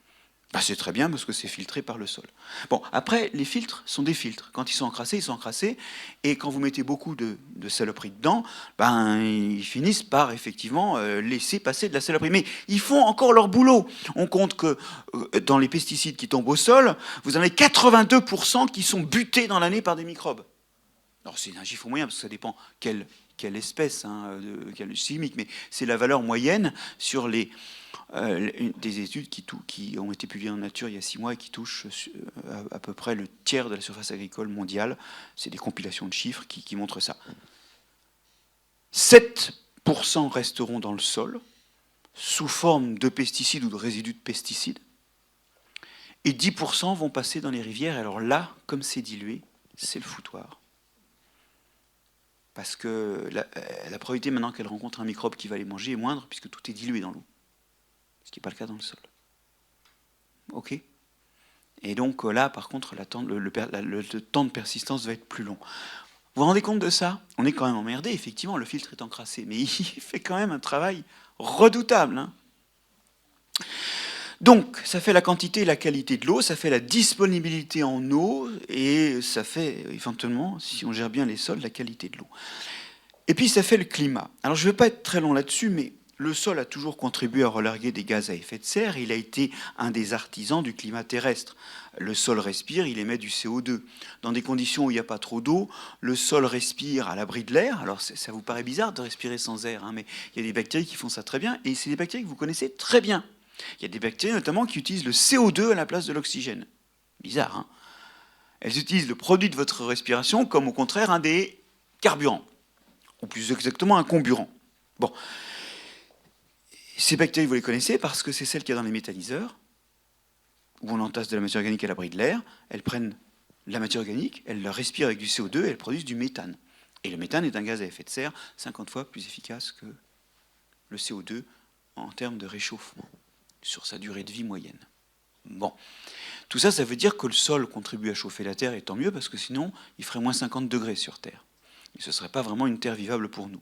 Ben, c'est très bien parce que c'est filtré par le sol. Bon, après, les filtres sont des filtres. Quand ils sont encrassés, ils sont encrassés. Et quand vous mettez beaucoup de saloperies dedans, ben, ils finissent par effectivement laisser passer de la saloperie. Mais ils font encore leur boulot. On compte que dans les pesticides qui tombent au sol, vous en avez 82% qui sont butés dans l'année par des microbes. Alors c'est un chiffre moyen parce que ça dépend quelle espèce, hein, quelle chimique, mais c'est la valeur moyenne sur des études qui ont été publiées en Nature il y a 6 mois et qui touchent à peu près le tiers de la surface agricole mondiale. C'est des compilations de chiffres qui montrent ça. 7% resteront dans le sol sous forme de pesticides ou de résidus de pesticides et 10% vont passer dans les rivières. Alors là, comme c'est dilué, c'est le foutoir. Parce que la probabilité maintenant qu'elle rencontre un microbe qui va les manger est moindre puisque tout est dilué dans l'eau. Ce qui n'est pas le cas dans le sol. Ok ? Et donc là, par contre, le temps de persistance va être plus long. vous rendez compte de ça? On est quand même emmerdé, effectivement, le filtre est encrassé, mais il fait quand même un travail redoutable, hein. Donc, ça fait la quantité et la qualité de l'eau, ça fait la disponibilité en eau, et ça fait, éventuellement, si on gère bien les sols, la qualité de l'eau. Et puis, ça fait le climat. Alors, je ne vais pas être très long là-dessus, mais le sol a toujours contribué à relarguer des gaz à effet de serre. Il a été un des artisans du climat terrestre. Le sol respire, il émet du CO2. Dans des conditions où il n'y a pas trop d'eau, le sol respire à l'abri de l'air. Alors, ça vous paraît bizarre de respirer sans air, hein, mais il y a des bactéries qui font ça très bien, et c'est des bactéries que vous connaissez très bien. Il y a des bactéries notamment qui utilisent le CO2 à la place de l'oxygène. Bizarre, hein? Elles utilisent le produit de votre respiration comme au contraire un des carburants, ou plus exactement un comburant. Bon. Ces bactéries, vous les connaissez parce que c'est celles qu'il y a dans les méthaniseurs, où on entasse de la matière organique à l'abri de l'air. Elles prennent la matière organique, elles la respirent avec du CO2 et elles produisent du méthane. Et le méthane est un gaz à effet de serre 50 fois plus efficace que le CO2 en termes de réchauffement, sur sa durée de vie moyenne. Bon. Tout ça, ça veut dire que le sol contribue à chauffer la Terre, et tant mieux, parce que sinon, il ferait moins 50 degrés sur Terre. Et ce ne serait pas vraiment une Terre vivable pour nous.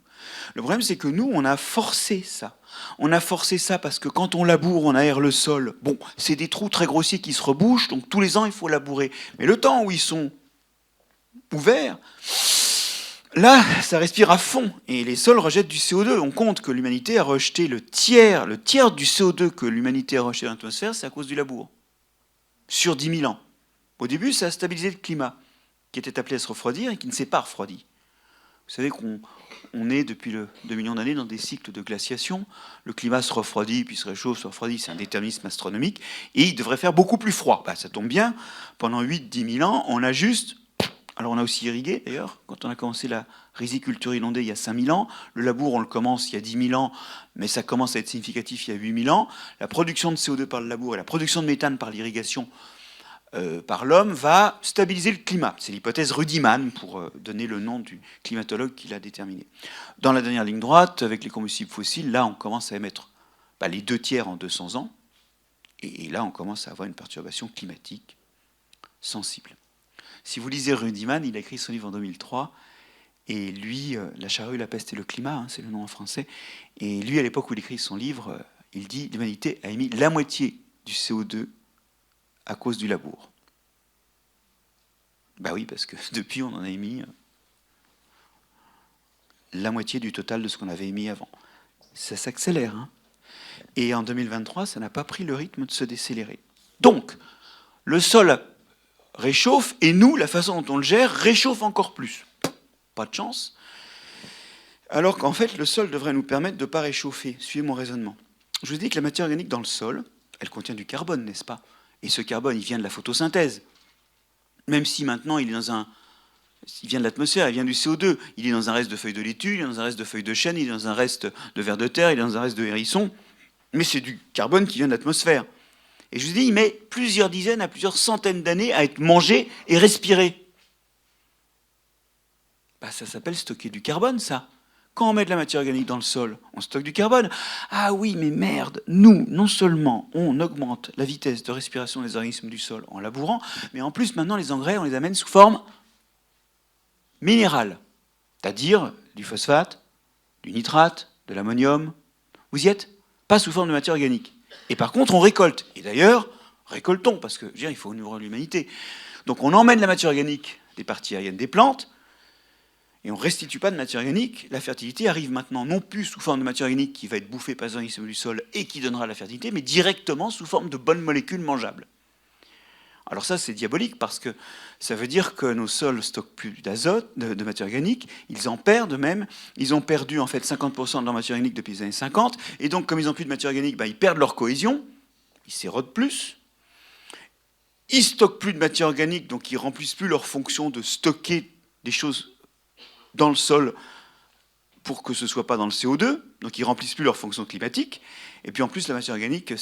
Le problème, c'est que nous, on a forcé ça. On a forcé ça parce que quand on laboure, on aère le sol. Bon, c'est des trous très grossiers qui se rebouchent, donc tous les ans, il faut labourer. Mais le temps où ils sont ouverts, là, ça respire à fond, et les sols rejettent du CO2. On compte que l'humanité a rejeté le tiers du CO2 que l'humanité a rejeté dans l'atmosphère, c'est à cause du labour. Sur 10 000 ans. Au début, ça a stabilisé le climat, qui était appelé à se refroidir et qui ne s'est pas refroidi. Vous savez qu'on est, depuis 2 millions d'années, dans des cycles de glaciation. Le climat se refroidit, puis se réchauffe, se refroidit, c'est un déterminisme astronomique, et il devrait faire beaucoup plus froid. Ben, ça tombe bien, pendant 8-10 000 ans, on a juste... Alors on a aussi irrigué, d'ailleurs, quand on a commencé la riziculture inondée il y a 5 000 ans. Le labour, on le commence il y a 10 000 ans, mais ça commence à être significatif il y a 8 000 ans. La production de CO2 par le labour et la production de méthane par l'irrigation par l'homme va stabiliser le climat. C'est l'hypothèse Rudiman, pour donner le nom du climatologue qui l'a déterminé. Dans la dernière ligne droite, avec les combustibles fossiles, là on commence à émettre les 2/3 en 200 ans, et là on commence à avoir une perturbation climatique sensible. Si vous lisez Rudiman, il a écrit son livre en 2003, et lui, La charrue, la peste et le climat, hein, c'est le nom en français, et lui, à l'époque où il écrit son livre, il dit « L'humanité a émis la moitié du CO2 à cause du labour ». Ben oui, parce que depuis, on en a émis la moitié du total de ce qu'on avait émis avant. Ça s'accélère, hein. Et en 2023, ça n'a pas pris le rythme de se décélérer. Donc, le sol réchauffe, et nous, la façon dont on le gère, réchauffe encore plus. Pas de chance. Alors qu'en fait, le sol devrait nous permettre de ne pas réchauffer. Suivez mon raisonnement. Je vous ai dit que la matière organique dans le sol, elle contient du carbone, n'est-ce pas? Et ce carbone, il vient de la photosynthèse. Même si maintenant, il vient de l'atmosphère, il vient du CO2. Il est dans un reste de feuilles de laitue, il est dans un reste de feuilles de chêne, il est dans un reste de vers de terre, il est dans un reste de hérisson. Mais c'est du carbone qui vient de l'atmosphère. Et je vous dis, il met plusieurs dizaines à plusieurs centaines d'années à être mangé et respiré. Ça s'appelle stocker du carbone, ça. Quand on met de la matière organique dans le sol, on stocke du carbone. Ah oui, mais merde, nous, non seulement on augmente la vitesse de respiration des organismes du sol en labourant, mais en plus, maintenant, les engrais, on les amène sous forme minérale. C'est-à-dire du phosphate, du nitrate, de l'ammonium. Vous y êtes? Pas sous forme de matière organique. Et par contre, on récolte. Et d'ailleurs, récoltons, parce que je veux dire, il faut nourrir l'humanité. Donc on emmène la matière organique des parties aériennes des plantes, et on ne restitue pas de matière organique. La fertilité arrive maintenant non plus sous forme de matière organique qui va être bouffée par les organismes du sol et qui donnera la fertilité, mais directement sous forme de bonnes molécules mangeables. Alors ça, c'est diabolique, parce que ça veut dire que nos sols stockent plus d'azote, de matière organique, ils en perdent même. Ils ont perdu en fait 50% de leur matière organique depuis les années 50, et donc comme ils n'ont plus de matière organique, ils perdent leur cohésion, ils s'érodent plus. Ils stockent plus de matière organique, donc ils remplissent plus leur fonction de stocker des choses dans le sol pour que ce ne soit pas dans le CO2, donc ils remplissent plus leur fonction climatique. Et puis en plus, la matière organique,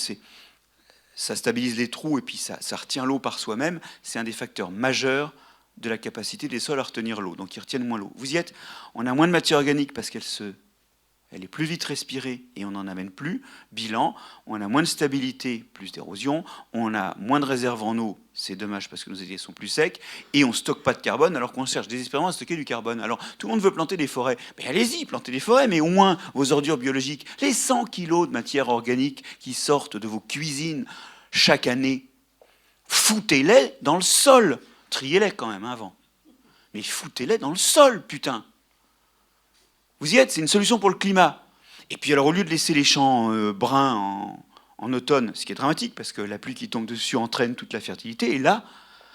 ça stabilise les trous et puis ça retient l'eau par soi-même. C'est un des facteurs majeurs de la capacité des sols à retenir l'eau. Donc ils retiennent moins l'eau. Vous y êtes? On a moins de matière organique parce qu'elle se elle est plus vite respirée et on n'en amène plus. Bilan, on a moins de stabilité, plus d'érosion, on a moins de réserves en eau, c'est dommage parce que nos étés sont plus secs, et on ne stocke pas de carbone alors qu'on cherche désespérément à stocker du carbone. Alors tout le monde veut planter des forêts, mais allez-y, plantez des forêts, mais au moins vos ordures biologiques, les 100 kilos de matière organique qui sortent de vos cuisines chaque année, foutez-les dans le sol. Triez-les quand même avant. Mais foutez-les dans le sol, putain. Vous y êtes, c'est une solution pour le climat. Et puis alors au lieu de laisser les champs bruns en automne, ce qui est dramatique parce que la pluie qui tombe dessus entraîne toute la fertilité, et là,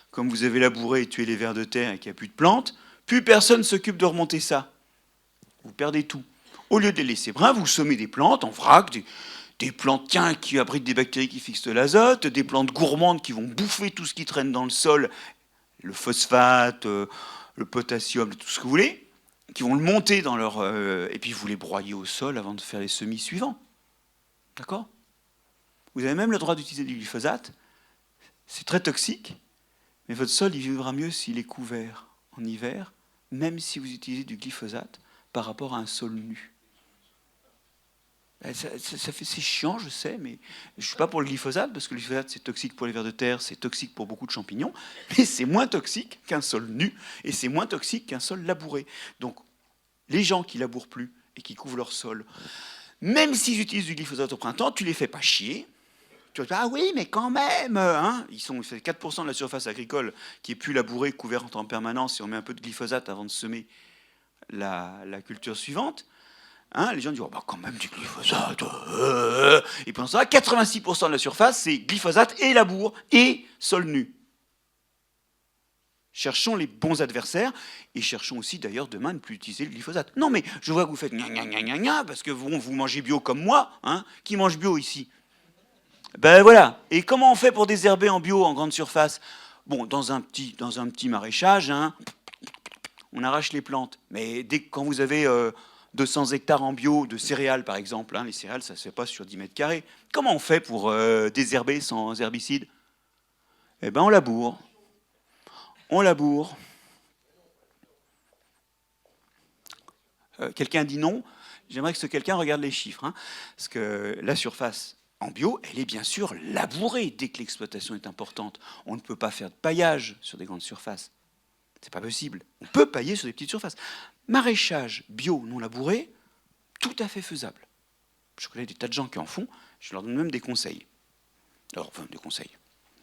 comme vous avez labouré et tué les vers de terre et qu'il n'y a plus de plantes, plus personne s'occupe de remonter ça. Vous perdez tout. Au lieu de les laisser bruns, vous semez des plantes en vrac, des plantes qui abritent des bactéries qui fixent de l'azote, des plantes gourmandes qui vont bouffer tout ce qui traîne dans le sol, le phosphate, le potassium, tout ce que vous voulez, qui vont le monter dans leur... et puis vous les broyez au sol avant de faire les semis suivants. D'accord ? Vous avez même le droit d'utiliser du glyphosate. C'est très toxique, mais votre sol il vivra mieux s'il est couvert en hiver, même si vous utilisez du glyphosate par rapport à un sol nu. C'est chiant, je sais, mais je ne suis pas pour le glyphosate, parce que le glyphosate, c'est toxique pour les vers de terre, c'est toxique pour beaucoup de champignons, mais c'est moins toxique qu'un sol nu, et c'est moins toxique qu'un sol labouré. Donc, les gens qui labourent plus et qui couvrent leur sol, même s'ils utilisent du glyphosate au printemps, tu les fais pas chier. Tu vas dire, ah oui, mais quand même hein, c'est 4% de la surface agricole qui est plus labourée, couverte en permanence, et on met un peu de glyphosate avant de semer la culture suivante. Hein, les gens disent, oh, bah, quand même du glyphosate. Et pendant ça, 86% de la surface, c'est glyphosate et labour et sol nu. Cherchons les bons adversaires et cherchons aussi d'ailleurs demain à ne plus utiliser le glyphosate. Non mais je vois que vous faites gna gna gna gna gna parce que vous mangez bio comme moi. Hein, qui mange bio ici? Ben voilà. Et comment on fait pour désherber en bio en grande surface? Bon, dans un petit maraîchage, hein, on arrache les plantes. Mais quand vous avez 200 hectares en bio de céréales, par exemple, hein, les céréales, ça ne se fait pas sur 10 mètres carrés. Comment on fait pour désherber sans herbicide? Eh bien, on laboure. On laboure. Quelqu'un dit non. J'aimerais que ce quelqu'un regarde les chiffres. Hein, parce que la surface en bio, elle est bien sûr labourée dès que l'exploitation est importante. On ne peut pas faire de paillage sur des grandes surfaces. C'est pas possible. On peut pailler sur des petites surfaces. Maraîchage bio non labouré, tout à fait faisable. Je connais des tas de gens qui en font, je leur donne même des conseils. Alors, enfin, des conseils,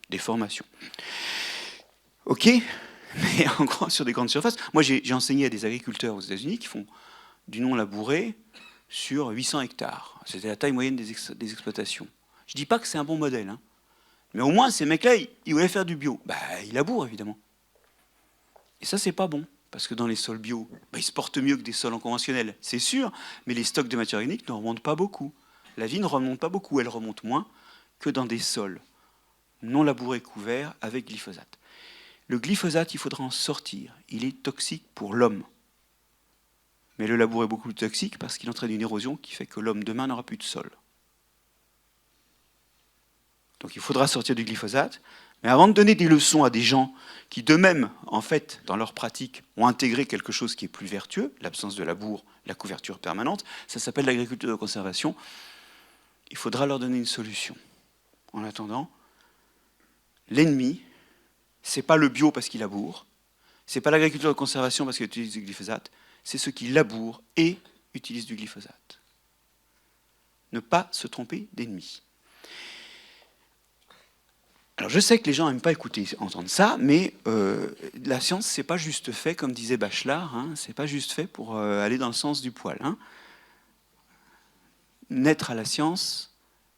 des formations. Ok, mais en gros, sur des grandes surfaces, moi j'ai enseigné à des agriculteurs aux États-Unis qui font du non labouré sur 800 hectares. C'était la taille moyenne des exploitations. Je ne dis pas que c'est un bon modèle, hein. Mais au moins ces mecs-là, ils voulaient faire du bio. Bah, ils labourent évidemment. Et ça, c'est pas bon. Parce que dans les sols bio, ils se portent mieux que des sols en conventionnel, c'est sûr, mais les stocks de matière organique ne remontent pas beaucoup. La vie ne remonte pas beaucoup, elle remonte moins que dans des sols non labourés couverts avec glyphosate. Le glyphosate, il faudra en sortir. Il est toxique pour l'homme. Mais le labour est beaucoup plus toxique parce qu'il entraîne une érosion qui fait que l'homme demain n'aura plus de sol. Donc il faudra sortir du glyphosate. Mais avant de donner des leçons à des gens qui d'eux-mêmes, en fait, dans leur pratique, ont intégré quelque chose qui est plus vertueux, l'absence de labour, la couverture permanente, ça s'appelle l'agriculture de conservation, il faudra leur donner une solution. En attendant, l'ennemi, c'est pas le bio parce qu'il laboure, c'est pas l'agriculture de conservation parce qu'il utilise du glyphosate, c'est ceux qui labourent et utilisent du glyphosate. Ne pas se tromper d'ennemi. Alors je sais que les gens n'aiment pas entendre ça, mais la science, c'est pas juste fait, comme disait Bachelard, hein, c'est pas juste fait pour aller dans le sens du poil. Hein. Naître à la science,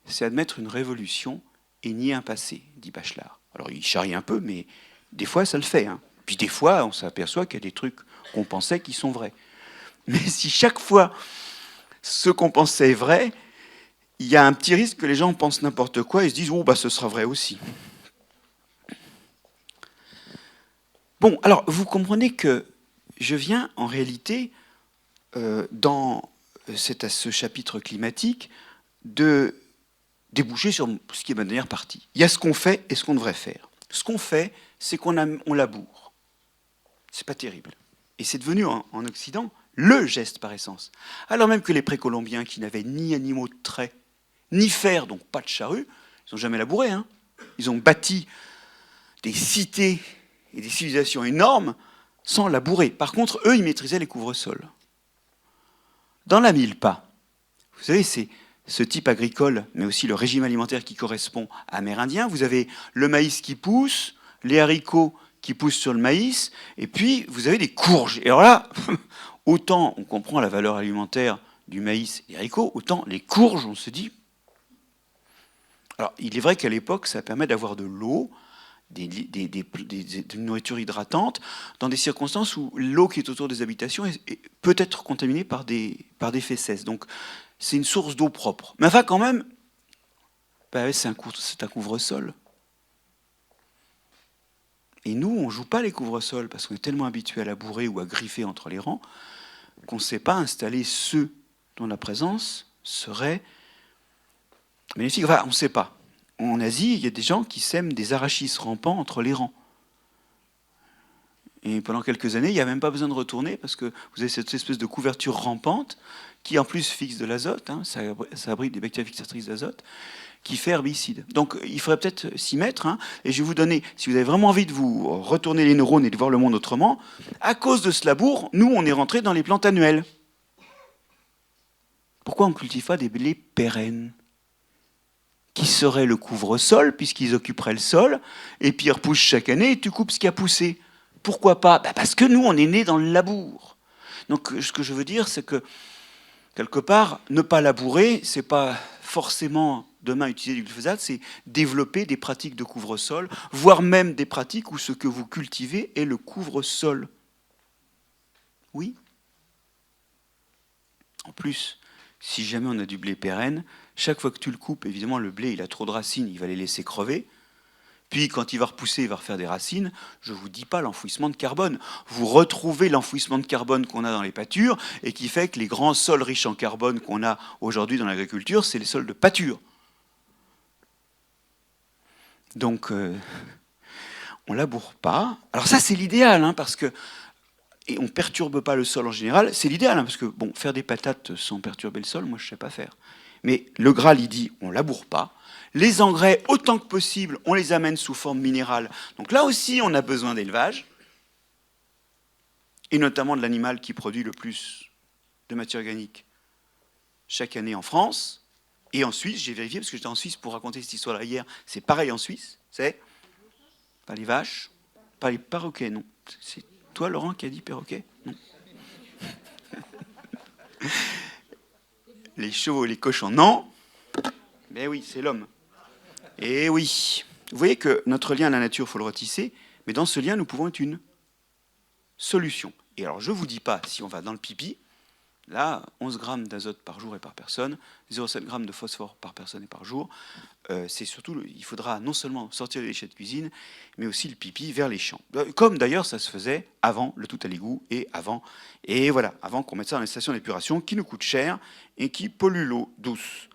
c'est admettre une révolution et nier un passé, dit Bachelard. Alors il charrie un peu, mais des fois ça le fait. Hein. Puis des fois, on s'aperçoit qu'il y a des trucs qu'on pensait qui sont vrais. Mais si chaque fois ce qu'on pensait est vrai, il y a un petit risque que les gens pensent n'importe quoi et se disent « Oh, bah ce sera vrai aussi ». Bon, alors, vous comprenez que je viens, en réalité, dans ce chapitre climatique, de déboucher sur ce qui est ma dernière partie. Il y a ce qu'on fait et ce qu'on devrait faire. Ce qu'on fait, c'est qu'on laboure. C'est pas terrible. Et c'est devenu, en Occident, le geste par essence. Alors même que les précolombiens, qui n'avaient ni animaux de trait, ni fer, donc pas de charrue, ils n'ont jamais labouré. Hein. Ils ont bâti des cités et des civilisations énormes sans labourer. Par contre, eux, ils maîtrisaient les couvre-sols. Dans la milpa, vous savez, c'est ce type agricole, mais aussi le régime alimentaire qui correspond amérindien. Vous avez le maïs qui pousse, les haricots qui poussent sur le maïs, et puis vous avez des courges. Et alors là, autant on comprend la valeur alimentaire du maïs et des haricots, autant les courges, on se dit... Alors, il est vrai qu'à l'époque, ça permet d'avoir de l'eau, de nourriture hydratante, dans des circonstances où l'eau qui est autour des habitations peut être contaminée par des fesses. Donc, c'est une source d'eau propre. Mais enfin, quand même, bah, c'est un couvre-sol. Et nous, on ne joue pas les couvre-sols parce qu'on est tellement habitué à labourer ou à griffer entre les rangs qu'on ne sait pas installer ceux dont la présence serait bénéfique. Enfin, on ne sait pas. En Asie, il y a des gens qui sèment des arachis rampants entre les rangs. Et pendant quelques années, il n'y a même pas besoin de retourner parce que vous avez cette espèce de couverture rampante qui en plus fixe de l'azote, hein, ça abrite des bactéries fixatrices d'azote, qui fait herbicide. Donc il faudrait peut-être s'y mettre, hein, et je vais vous donner, si vous avez vraiment envie de vous retourner les neurones et de voir le monde autrement, à cause de ce labour, nous on est rentré dans les plantes annuelles. Pourquoi on ne cultive pas des blés pérennes qui seraient le couvre-sol, puisqu'ils occuperaient le sol, et puis ils repoussent chaque année, et tu coupes ce qui a poussé. Pourquoi pas? Parce que nous, on est nés dans le labour. Donc, ce que je veux dire, c'est que, quelque part, ne pas labourer, c'est pas forcément, demain, utiliser du glyphosate, c'est développer des pratiques de couvre-sol, voire même des pratiques où ce que vous cultivez est le couvre-sol. Oui. En plus, si jamais on a du blé pérenne, chaque fois que tu le coupes, évidemment, le blé, il a trop de racines, il va les laisser crever. Puis, quand il va repousser, il va refaire des racines. Je ne vous dis pas l'enfouissement de carbone. Vous retrouvez l'enfouissement de carbone qu'on a dans les pâtures et qui fait que les grands sols riches en carbone qu'on a aujourd'hui dans l'agriculture, c'est les sols de pâture. Donc, on ne laboure pas. Alors ça, c'est l'idéal, hein, parce que... Et on ne perturbe pas le sol en général. C'est l'idéal, hein, parce que bon, faire des patates sans perturber le sol, moi, je ne sais pas faire. Mais le Graal, il dit, on ne laboure pas. Les engrais, autant que possible, on les amène sous forme minérale. Donc là aussi, on a besoin d'élevage, et notamment de l'animal qui produit le plus de matière organique chaque année en France. Et en Suisse, j'ai vérifié, parce que j'étais en Suisse pour raconter cette histoire-là hier, c'est pareil en Suisse, c'est pas les vaches, pas les perroquets, non. C'est toi, Laurent, qui a dit perroquet? Non. Les chevaux et les cochons, non. Mais oui, c'est l'homme. Et oui. Vous voyez que notre lien à la nature, il faut le retisser, mais dans ce lien, nous pouvons être une solution. Et alors, je ne vous dis pas, si on va dans le pipi, là, 11 grammes d'azote par jour et par personne, 0,7 grammes de phosphore par personne et par jour, c'est surtout, il faudra non seulement sortir les déchets de cuisine, mais aussi le pipi vers les champs. Comme d'ailleurs ça se faisait avant le tout à l'égout et voilà, avant qu'on mette ça dans les stations d'épuration qui nous coûtent cher et qui polluent l'eau douce.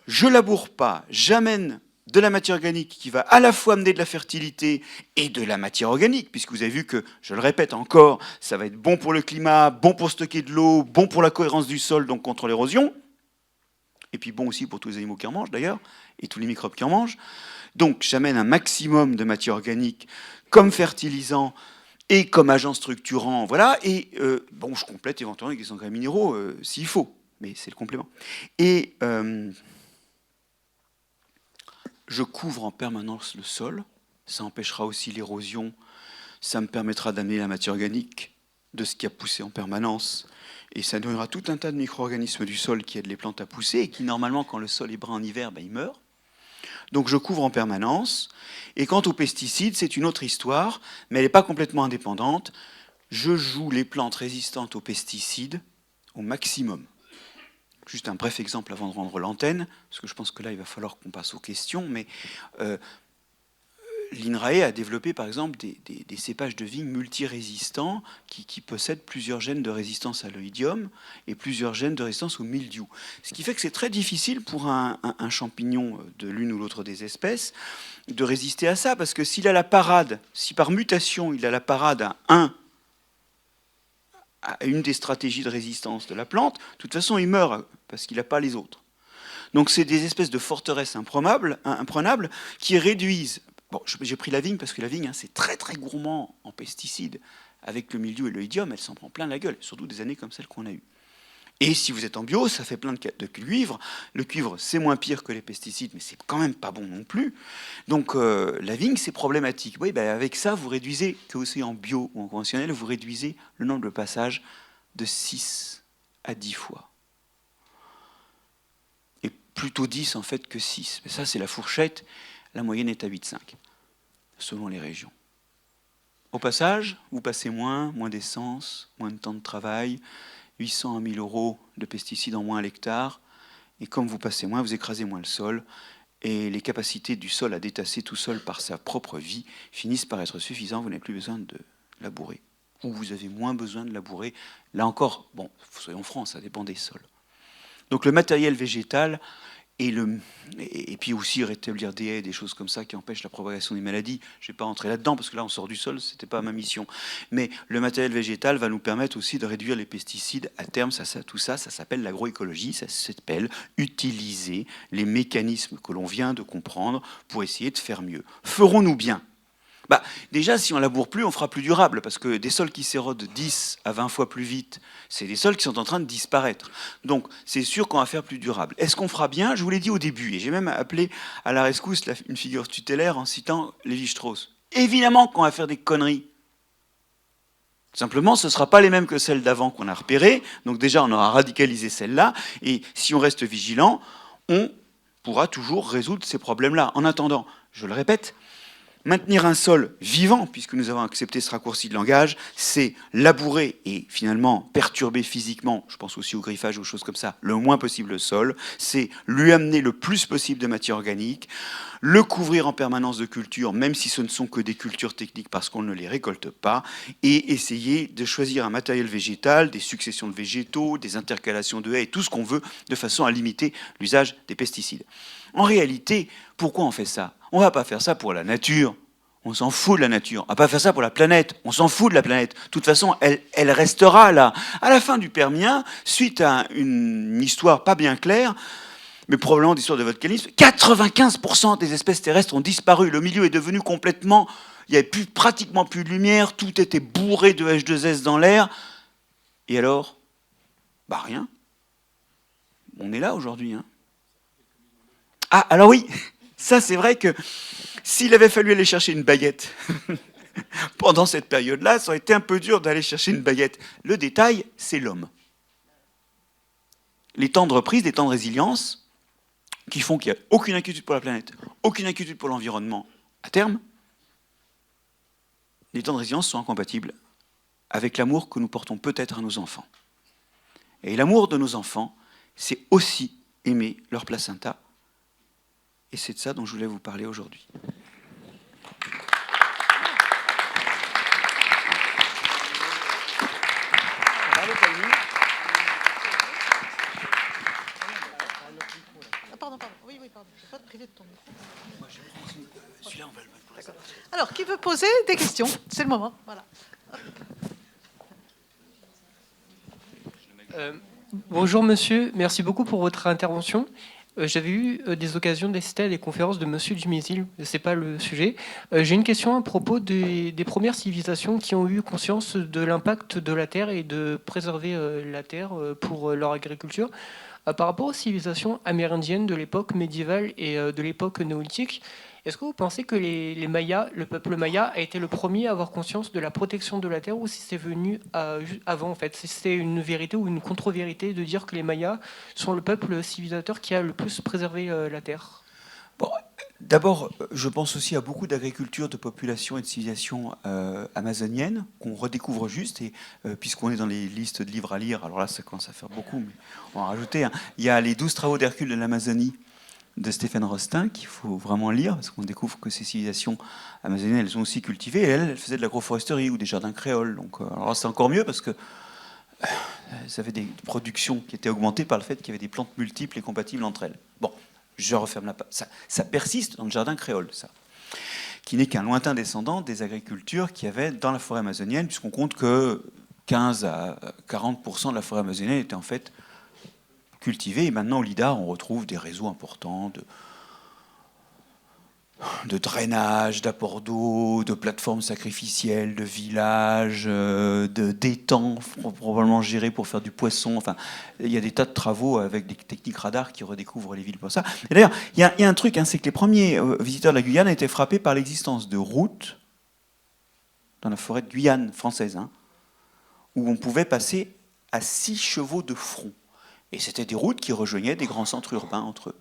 Je laboure pas, j'amène de la matière organique qui va à la fois amener de la fertilité et de la matière organique, puisque vous avez vu que, je le répète encore, ça va être bon pour le climat, bon pour stocker de l'eau, bon pour la cohérence du sol, donc contre l'érosion, et puis bon aussi pour tous les animaux qui en mangent d'ailleurs, et tous les microbes qui en mangent. Donc j'amène un maximum de matière organique comme fertilisant et comme agent structurant, voilà, et bon, je complète éventuellement avec des engrais minéraux s'il faut, mais c'est le complément. Et je couvre en permanence le sol, ça empêchera aussi l'érosion, ça me permettra d'amener la matière organique de ce qui a poussé en permanence, et ça nourrira tout un tas de micro-organismes du sol qui aident les plantes à pousser, et qui normalement, quand le sol est brun en hiver, ben, ils meurent. Donc je couvre en permanence, et quant aux pesticides, c'est une autre histoire, mais elle n'est pas complètement indépendante. Je joue les plantes résistantes aux pesticides au maximum. Juste un bref exemple avant de rendre l'antenne, parce que je pense que là, il va falloir qu'on passe aux questions, mais l'INRAE a développé, par exemple, des cépages de vigne multirésistants qui possèdent plusieurs gènes de résistance à l'oïdium et plusieurs gènes de résistance au mildiou. Ce qui fait que c'est très difficile pour un champignon de l'une ou l'autre des espèces de résister à ça, parce que s'il a la parade, si par mutation, il a la parade à à une des stratégies de résistance de la plante, de toute façon, il meurt parce qu'il n'a pas les autres. Donc c'est des espèces de forteresses imprenables qui réduisent. Bon, j'ai pris la vigne parce que la vigne, c'est très très gourmand en pesticides. Avec le mildiou et l'oïdium, elle s'en prend plein la gueule, surtout des années comme celles qu'on a eues. Et si vous êtes en bio, ça fait plein de cuivre. Le cuivre, c'est moins pire que les pesticides, mais c'est quand même pas bon non plus. Donc la vigne, c'est problématique. Oui, ben, avec ça, vous réduisez, que vous soyez en bio ou en conventionnel, vous réduisez le nombre de passages de 6 à 10 fois. Et plutôt 10 en fait que 6. Mais ça, c'est la fourchette. La moyenne est à 8,5, selon les régions. Au passage, vous passez moins d'essence, moins de temps de travail, 800 à 1000 euros de pesticides en moins à l'hectare. Et comme vous passez moins, vous écrasez moins le sol. Et les capacités du sol à détasser tout seul par sa propre vie finissent par être suffisantes. Vous n'avez plus besoin de labourer. Ou vous avez moins besoin de labourer. Là encore, bon, soyons francs, ça dépend des sols. Donc le matériel végétal et puis aussi rétablir des haies, des choses comme ça qui empêchent la propagation des maladies. Je ne vais pas rentrer là-dedans parce que là on sort du sol, ce n'était pas ma mission. Mais le matériel végétal va nous permettre aussi de réduire les pesticides à terme. Tout ça s'appelle l'agroécologie, ça s'appelle utiliser les mécanismes que l'on vient de comprendre pour essayer de faire mieux. Ferons-nous bien ? Déjà, si on laboure plus, on fera plus durable, parce que des sols qui s'érodent 10 à 20 fois plus vite, c'est des sols qui sont en train de disparaître. Donc, c'est sûr qu'on va faire plus durable. Est-ce qu'on fera bien ? Je vous l'ai dit au début, et j'ai même appelé à la rescousse une figure tutélaire en citant Lévi-Strauss. Évidemment qu'on va faire des conneries. Simplement, ce ne sera pas les mêmes que celles d'avant qu'on a repérées, donc déjà, on aura radicalisé celles-là, et si on reste vigilant, on pourra toujours résoudre ces problèmes-là. En attendant, je le répète, maintenir un sol vivant, puisque nous avons accepté ce raccourci de langage, c'est labourer et finalement perturber physiquement, je pense aussi au griffage, aux choses comme ça, le moins possible le sol, c'est lui amener le plus possible de matière organique, le couvrir en permanence de cultures, même si ce ne sont que des cultures techniques parce qu'on ne les récolte pas, et essayer de choisir un matériel végétal, des successions de végétaux, des intercalations de haies, tout ce qu'on veut, de façon à limiter l'usage des pesticides. En réalité, pourquoi on fait ça ? On ne va pas faire ça pour la nature. On s'en fout de la nature. On ne va pas faire ça pour la planète. On s'en fout de la planète. De toute façon, elle restera là. À la fin du Permien, suite à une histoire pas bien claire, mais probablement d'histoire de volcanisme, 95% des espèces terrestres ont disparu. Le milieu est devenu complètement... Il n'y avait pratiquement plus de lumière. Tout était bourré de H2S dans l'air. Et alors ? Rien. On est là aujourd'hui, hein. Ah, alors oui, ça c'est vrai que s'il avait fallu aller chercher une baguette pendant cette période-là, ça aurait été un peu dur d'aller chercher une baguette. Le détail, c'est l'homme. Les temps de reprise, les temps de résilience, qui font qu'il n'y a aucune inquiétude pour la planète, aucune inquiétude pour l'environnement, à terme, les temps de résilience sont incompatibles avec l'amour que nous portons peut-être à nos enfants. Et l'amour de nos enfants, c'est aussi aimer leur placenta. Et c'est de ça dont je voulais vous parler aujourd'hui. Pardon. Oui, pardon. Je ne vais pas te priver de ton micro. Celui-là, on va le mettre. Alors, qui veut poser des questions ? C'est le moment. Voilà. Bonjour monsieur, merci beaucoup pour votre intervention. J'avais eu des occasions d'assister à des conférences de monsieur Dumézil, ce n'est pas le sujet. J'ai une question à propos des premières civilisations qui ont eu conscience de l'impact de la terre et de préserver la terre pour leur agriculture. Par rapport aux civilisations amérindiennes de l'époque médiévale et de l'époque néolithique, est-ce que vous pensez que les Mayas, le peuple maya, a été le premier à avoir conscience de la protection de la terre, ou si c'est venu avant, en fait, si c'est une vérité ou une contre-vérité de dire que les Mayas sont le peuple civilisateur qui a le plus préservé la terre ? Bon, d'abord, je pense aussi à beaucoup d'agriculture, de population et de civilisation amazonienne qu'on redécouvre juste. Et puisqu'on est dans les listes de livres à lire, alors là, ça commence à faire beaucoup, mais on va en rajouter. Il y a les 12 travaux d'Hercule de l'Amazonie de Stéphane Rostin, qu'il faut vraiment lire, parce qu'on découvre que ces civilisations amazoniennes, elles sont aussi cultivées, et elles faisaient de l'agroforesterie ou des jardins créoles. Donc, alors c'est encore mieux, parce que ça avait des productions qui étaient augmentées par le fait qu'il y avait des plantes multiples et compatibles entre elles. Bon, je referme la page. Ça persiste dans le jardin créole, ça, qui n'est qu'un lointain descendant des agricultures qu'il y avait dans la forêt amazonienne, puisqu'on compte que 15 à 40% de la forêt amazonienne était en fait cultivée. Et maintenant, au LIDAR, on retrouve des réseaux importants de drainage, d'apport d'eau, de plateformes sacrificielles, de villages, d'étangs probablement gérés pour faire du poisson. Enfin, il y a des tas de travaux avec des techniques radars qui redécouvrent les villes pour ça. Et d'ailleurs, il y a un truc, hein, c'est que les premiers visiteurs de la Guyane étaient frappés par l'existence de routes dans la forêt de Guyane française, hein, où on pouvait passer à 6 chevaux de front. Et c'était des routes qui rejoignaient des grands centres urbains entre eux.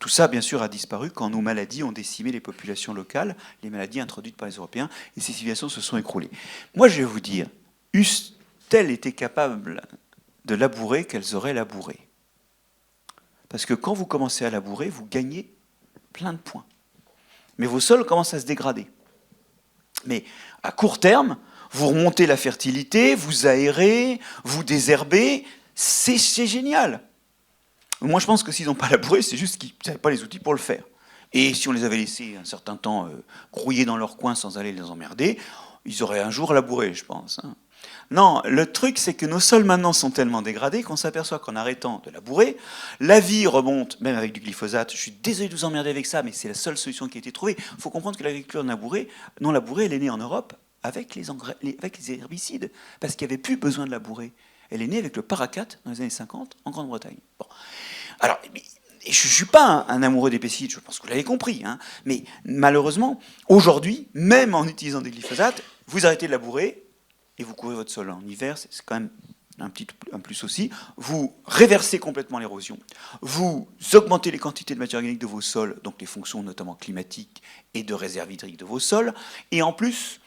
Tout ça, bien sûr, a disparu quand nos maladies ont décimé les populations locales, les maladies introduites par les Européens, et ces civilisations se sont écroulées. Moi, je vais vous dire, eussent-elles été capables de labourer qu'elles auraient labouré? Parce que quand vous commencez à labourer, vous gagnez plein de points. Mais vos sols commencent à se dégrader. Mais à court terme, vous remontez la fertilité, vous aérez, vous désherbez, c'est génial. Moi, je pense que s'ils n'ont pas labouré, c'est juste qu'ils n'avaient pas les outils pour le faire. Et si on les avait laissés un certain temps grouiller dans leur coin sans aller les emmerder, ils auraient un jour labouré, je pense. Hein. Non, le truc, c'est que nos sols maintenant sont tellement dégradés qu'on s'aperçoit qu'en arrêtant de labourer, la vie remonte, même avec du glyphosate. Je suis désolé de vous emmerder avec ça, mais c'est la seule solution qui a été trouvée. Il faut comprendre que l'agriculture non labourée, elle est née en Europe avec les herbicides, parce qu'il n'y avait plus besoin de labourer. Elle est née avec le paraquat dans les années 50 en Grande-Bretagne. Bon. Alors, je ne suis pas un amoureux des pesticides, je pense que vous l'avez compris, hein, mais malheureusement, aujourd'hui, même en utilisant des glyphosates, vous arrêtez de labourer et vous couvrez votre sol en hiver, c'est quand même un plus aussi. Vous réversez complètement l'érosion, vous augmentez les quantités de matière organique de vos sols, donc les fonctions notamment climatiques et de réserve hydrique de vos sols, et en plus...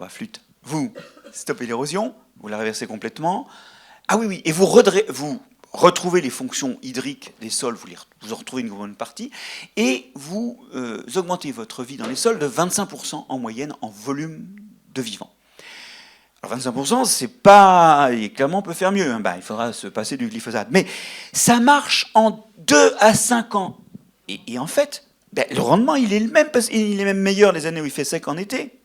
flûte. Vous stoppez l'érosion, vous la réversez complètement. Ah oui, et vous retrouvez les fonctions hydriques des sols, vous en retrouvez une bonne partie, et vous augmentez votre vie dans les sols de 25% en moyenne en volume de vivant. Alors 25%, c'est pas... Clairement, on peut faire mieux. Hein. Il faudra se passer du glyphosate. Mais ça marche en 2 à 5 ans. Et en fait, le rendement, il est le même, parce qu'il est même meilleur les années où il fait sec en été.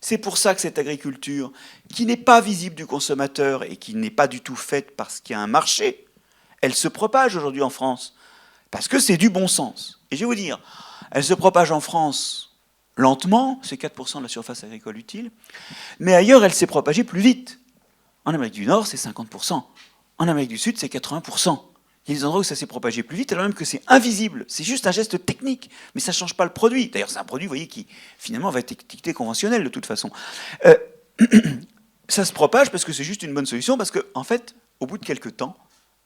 C'est pour ça que cette agriculture, qui n'est pas visible du consommateur et qui n'est pas du tout faite parce qu'il y a un marché, elle se propage aujourd'hui en France, parce que c'est du bon sens. Et je vais vous dire, elle se propage en France lentement, c'est 4% de la surface agricole utile, mais ailleurs, elle s'est propagée plus vite. En Amérique du Nord, c'est 50%. En Amérique du Sud, c'est 80%. Il y a des endroits où ça s'est propagé plus vite, alors même que c'est invisible. C'est juste un geste technique, mais ça ne change pas le produit. D'ailleurs, c'est un produit, vous voyez, qui finalement va être étiqueté conventionnel de toute façon. Ça se propage parce que c'est juste une bonne solution, parce que, en fait, au bout de quelques temps,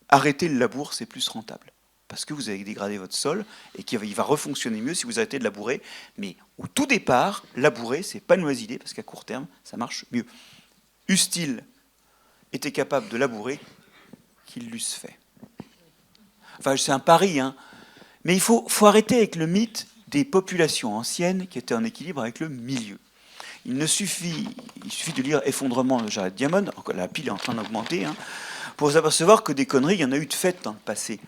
arrêter le labour, c'est plus rentable. Parce que vous avez dégradé votre sol et qu'il va refonctionner mieux si vous arrêtez de labourer. Mais au tout départ, labourer, c'est pas une mauvaise idée, parce qu'à court terme, ça marche mieux. Eussent-ils été capables de labourer, qu'ils l'eussent fait. Enfin, c'est un pari, hein. Mais il faut arrêter avec le mythe des populations anciennes qui étaient en équilibre avec le milieu. Il suffit de lire Effondrement de Jared Diamond, la pile est en train d'augmenter, hein, pour s'apercevoir que des conneries, il y en a eu de faites dans le passé.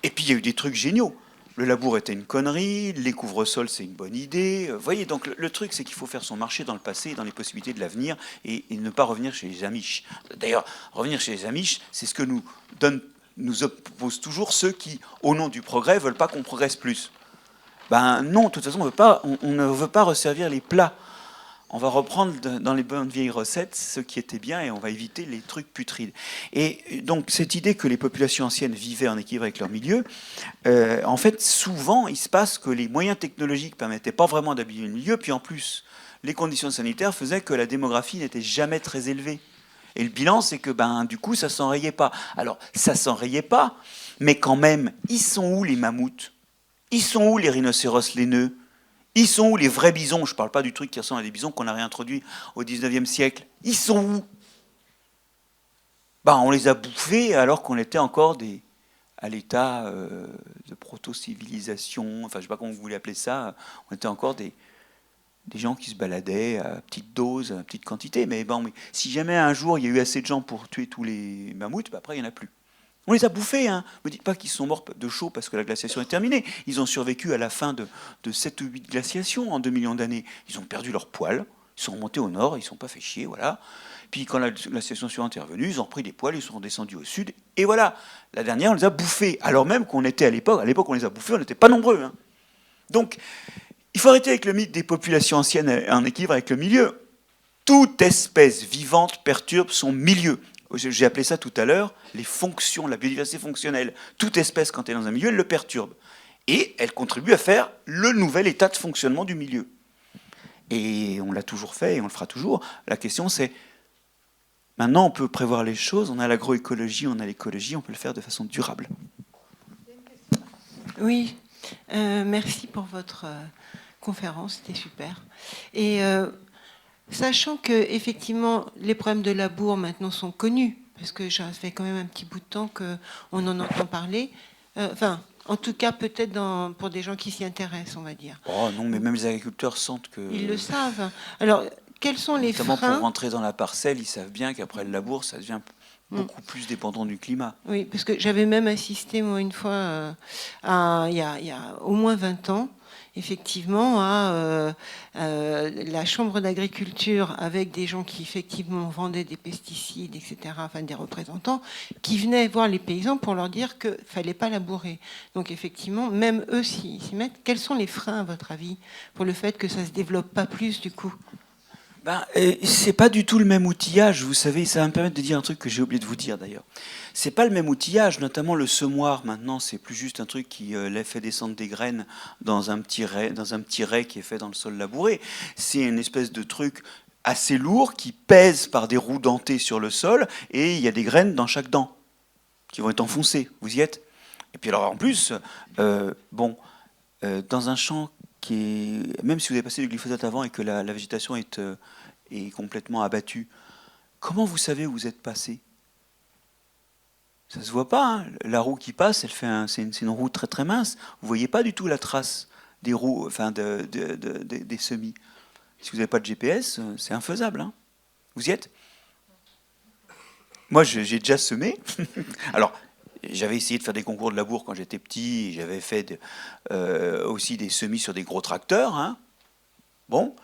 Et puis il y a eu des trucs géniaux. Le labour était une connerie, les couvre-sols c'est une bonne idée. Vous voyez, donc le truc c'est qu'il faut faire son marché dans le passé, dans les possibilités de l'avenir, et ne pas revenir chez les Amish. D'ailleurs, revenir chez les Amish, c'est ce que nous opposent toujours ceux qui, au nom du progrès, veulent pas qu'on progresse plus. Non, de toute façon, on ne veut pas resservir les plats. On va reprendre dans les bonnes vieilles recettes ce qui était bien et on va éviter les trucs putrides. Et donc, cette idée que les populations anciennes vivaient en équilibre avec leur milieu, en fait, souvent, il se passe que les moyens technologiques ne permettaient pas vraiment d'habiller le milieu, puis en plus, les conditions sanitaires faisaient que la démographie n'était jamais très élevée. Et le bilan, c'est que du coup, ça s'enrayait pas. Alors, ça s'enrayait pas, mais quand même, ils sont où les mammouths? Ils sont où les rhinocéros laineux? Ils sont où les vrais bisons? Je ne parle pas du truc qui ressemble à des bisons qu'on a réintroduits au 19e siècle. Ils sont où? On les a bouffés alors qu'on était encore à l'état de proto-civilisation. Enfin, je ne sais pas comment vous voulez appeler ça. On était encore des gens qui se baladaient à petite dose, à petite quantité. Mais si jamais un jour il y a eu assez de gens pour tuer tous les mammouths, après il n'y en a plus. On les a bouffés. Hein. Ne me dites pas qu'ils sont morts de chaud parce que la glaciation est terminée. Ils ont survécu à la fin de 7 ou 8 glaciations en 2 millions d'années. Ils ont perdu leurs poils. Ils sont remontés au nord. Ils ne sont pas fait chier. Voilà. Puis quand la glaciation suivante est revenue, ils ont repris des poils. Ils sont redescendus au sud. Et voilà. La dernière, on les a bouffés. Alors même qu'on était à l'époque, on les a bouffés, on n'était pas nombreux. Hein. Donc, il faut arrêter avec le mythe des populations anciennes en équilibre avec le milieu. Toute espèce vivante perturbe son milieu. J'ai appelé ça tout à l'heure les fonctions, la biodiversité fonctionnelle. Toute espèce, quand elle est dans un milieu, elle le perturbe. Et elle contribue à faire le nouvel état de fonctionnement du milieu. Et on l'a toujours fait et on le fera toujours. La question c'est, maintenant on peut prévoir les choses, on a l'agroécologie, on a l'écologie, on peut le faire de façon durable. Oui, merci pour votre conférence, c'était super. Et sachant que effectivement les problèmes de labour maintenant sont connus, parce que ça fait quand même un petit bout de temps qu'on en entend parler. En tout cas, peut-être pour des gens qui s'y intéressent, on va dire. Oh non, mais même les agriculteurs sentent que... Ils le savent. Alors, quels sont les notamment freins? pour rentrer dans la parcelle, ils savent bien qu'après le labour, ça devient beaucoup plus dépendant du climat. Oui, parce que j'avais même assisté, moi, une fois, il y a au moins 20 ans, effectivement, à la chambre d'agriculture avec des gens qui, effectivement, vendaient des pesticides, etc., enfin, des représentants, qui venaient voir les paysans pour leur dire qu'il ne fallait pas labourer. Donc, effectivement, même eux s'y mettent. Quels sont les freins, à votre avis, pour le fait que ça ne se développe pas plus, du coup ? C'est pas du tout le même outillage, vous savez, ça va me permettre de dire un truc que j'ai oublié de vous dire d'ailleurs. C'est pas le même outillage, notamment le semoir maintenant, c'est plus juste un truc qui fait descendre des graines dans un petit ray qui est fait dans le sol labouré. C'est une espèce de truc assez lourd qui pèse par des roues dentées sur le sol et il y a des graines dans chaque dent qui vont être enfoncées, vous y êtes. Et puis alors en plus, dans un champ même si vous avez passé du glyphosate avant et que la végétation est complètement abattue, comment vous savez où vous êtes passé? Ça se voit pas. Hein. La roue qui passe, c'est une roue très très mince. Vous voyez pas du tout la trace des roues, des semis. Si vous n'avez pas de GPS, c'est infaisable. Hein. Vous y êtes? Moi, j'ai déjà semé. Alors. J'avais essayé de faire des concours de labour quand j'étais petit. J'avais fait aussi des semis sur des gros tracteurs. Hein. Bon,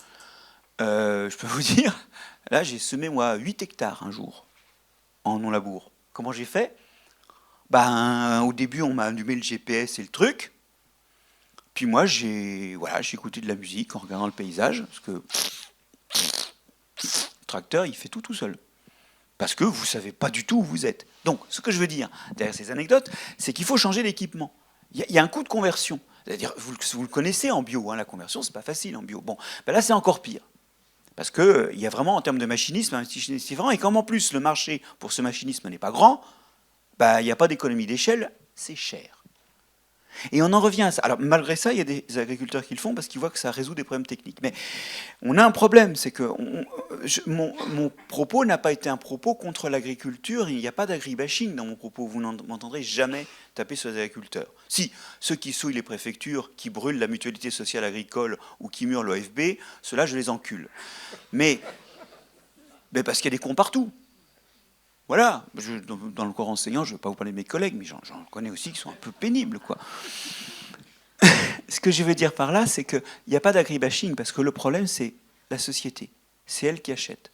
je peux vous dire, là j'ai semé moi 8 hectares un jour en non-labour. Comment j'ai fait? Au début on m'a allumé le GPS et le truc. Puis moi j'ai écouté de la musique en regardant le paysage. Parce que le tracteur il fait tout seul. Parce que vous ne savez pas du tout où vous êtes. Donc, ce que je veux dire derrière ces anecdotes, c'est qu'il faut changer l'équipement. Il y a un coût de conversion. C'est-à-dire, vous le connaissez en bio, hein, la conversion, c'est pas facile en bio. Bon, là, c'est encore pire. Parce qu'il y a vraiment, en termes de machinisme, un machinisme différent. Et comme en plus, le marché pour ce machinisme n'est pas grand, il n'y a pas d'économie d'échelle, c'est cher. Et on en revient à ça. Alors, malgré ça, il y a des agriculteurs qui le font parce qu'ils voient que ça résout des problèmes techniques. Mais on a un problème, c'est que mon propos n'a pas été un propos contre l'agriculture. Il n'y a pas d'agribashing dans mon propos. Vous n'entendrez jamais taper sur les agriculteurs. Si, ceux qui souillent les préfectures, qui brûlent la mutualité sociale agricole ou qui murent l'OFB, ceux-là, je les encule. Mais parce qu'il y a des cons partout. Voilà, dans le corps enseignant, je ne vais pas vous parler de mes collègues, mais j'en connais aussi qui sont un peu pénibles, quoi. Ce que je veux dire par là, c'est qu'il n'y a pas d'agribashing, parce que le problème, c'est la société. C'est elle qui achète.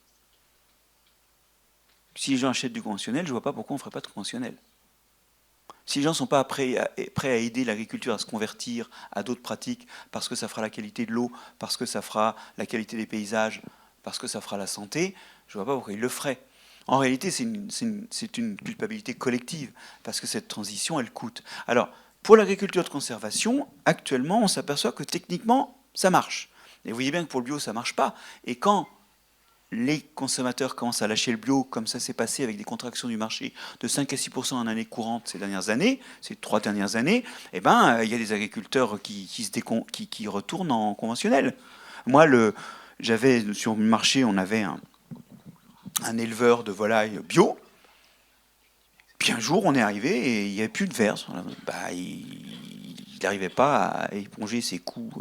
Si les gens achètent du conventionnel, je ne vois pas pourquoi on ne ferait pas de conventionnel. Si les gens ne sont pas prêts à aider l'agriculture à se convertir à d'autres pratiques, parce que ça fera la qualité de l'eau, parce que ça fera la qualité des paysages, parce que ça fera la santé, je ne vois pas pourquoi ils le feraient. En réalité, c'est une culpabilité collective, parce que cette transition, elle coûte. Alors, pour l'agriculture de conservation, actuellement, on s'aperçoit que techniquement, ça marche. Et vous voyez bien que pour le bio, ça ne marche pas. Et quand les consommateurs commencent à lâcher le bio, comme ça s'est passé avec des contractions du marché de 5 à 6% en année courante ces dernières années, ces 3 dernières années, il y a des agriculteurs qui retournent en conventionnel. Moi, sur le marché, on avait un éleveur de volailles bio. Puis un jour, on est arrivé et il n'y avait plus de vers. Il n'arrivait pas à éponger ses coûts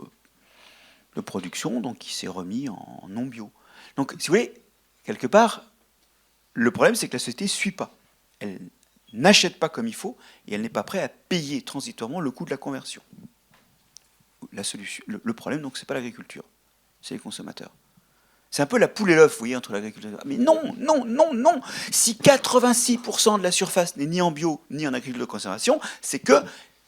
de production, donc il s'est remis en non bio. Donc, si vous voulez, quelque part, le problème, c'est que la société ne suit pas. Elle n'achète pas comme il faut et elle n'est pas prête à payer transitoirement le coût de la conversion. Le problème, donc, c'est pas l'agriculture, c'est les consommateurs. C'est un peu la poule et l'œuf, vous voyez, entre l'agriculture. Mais non, non, non, non. Si 86% de la surface n'est ni en bio ni en agriculture de conservation, c'est que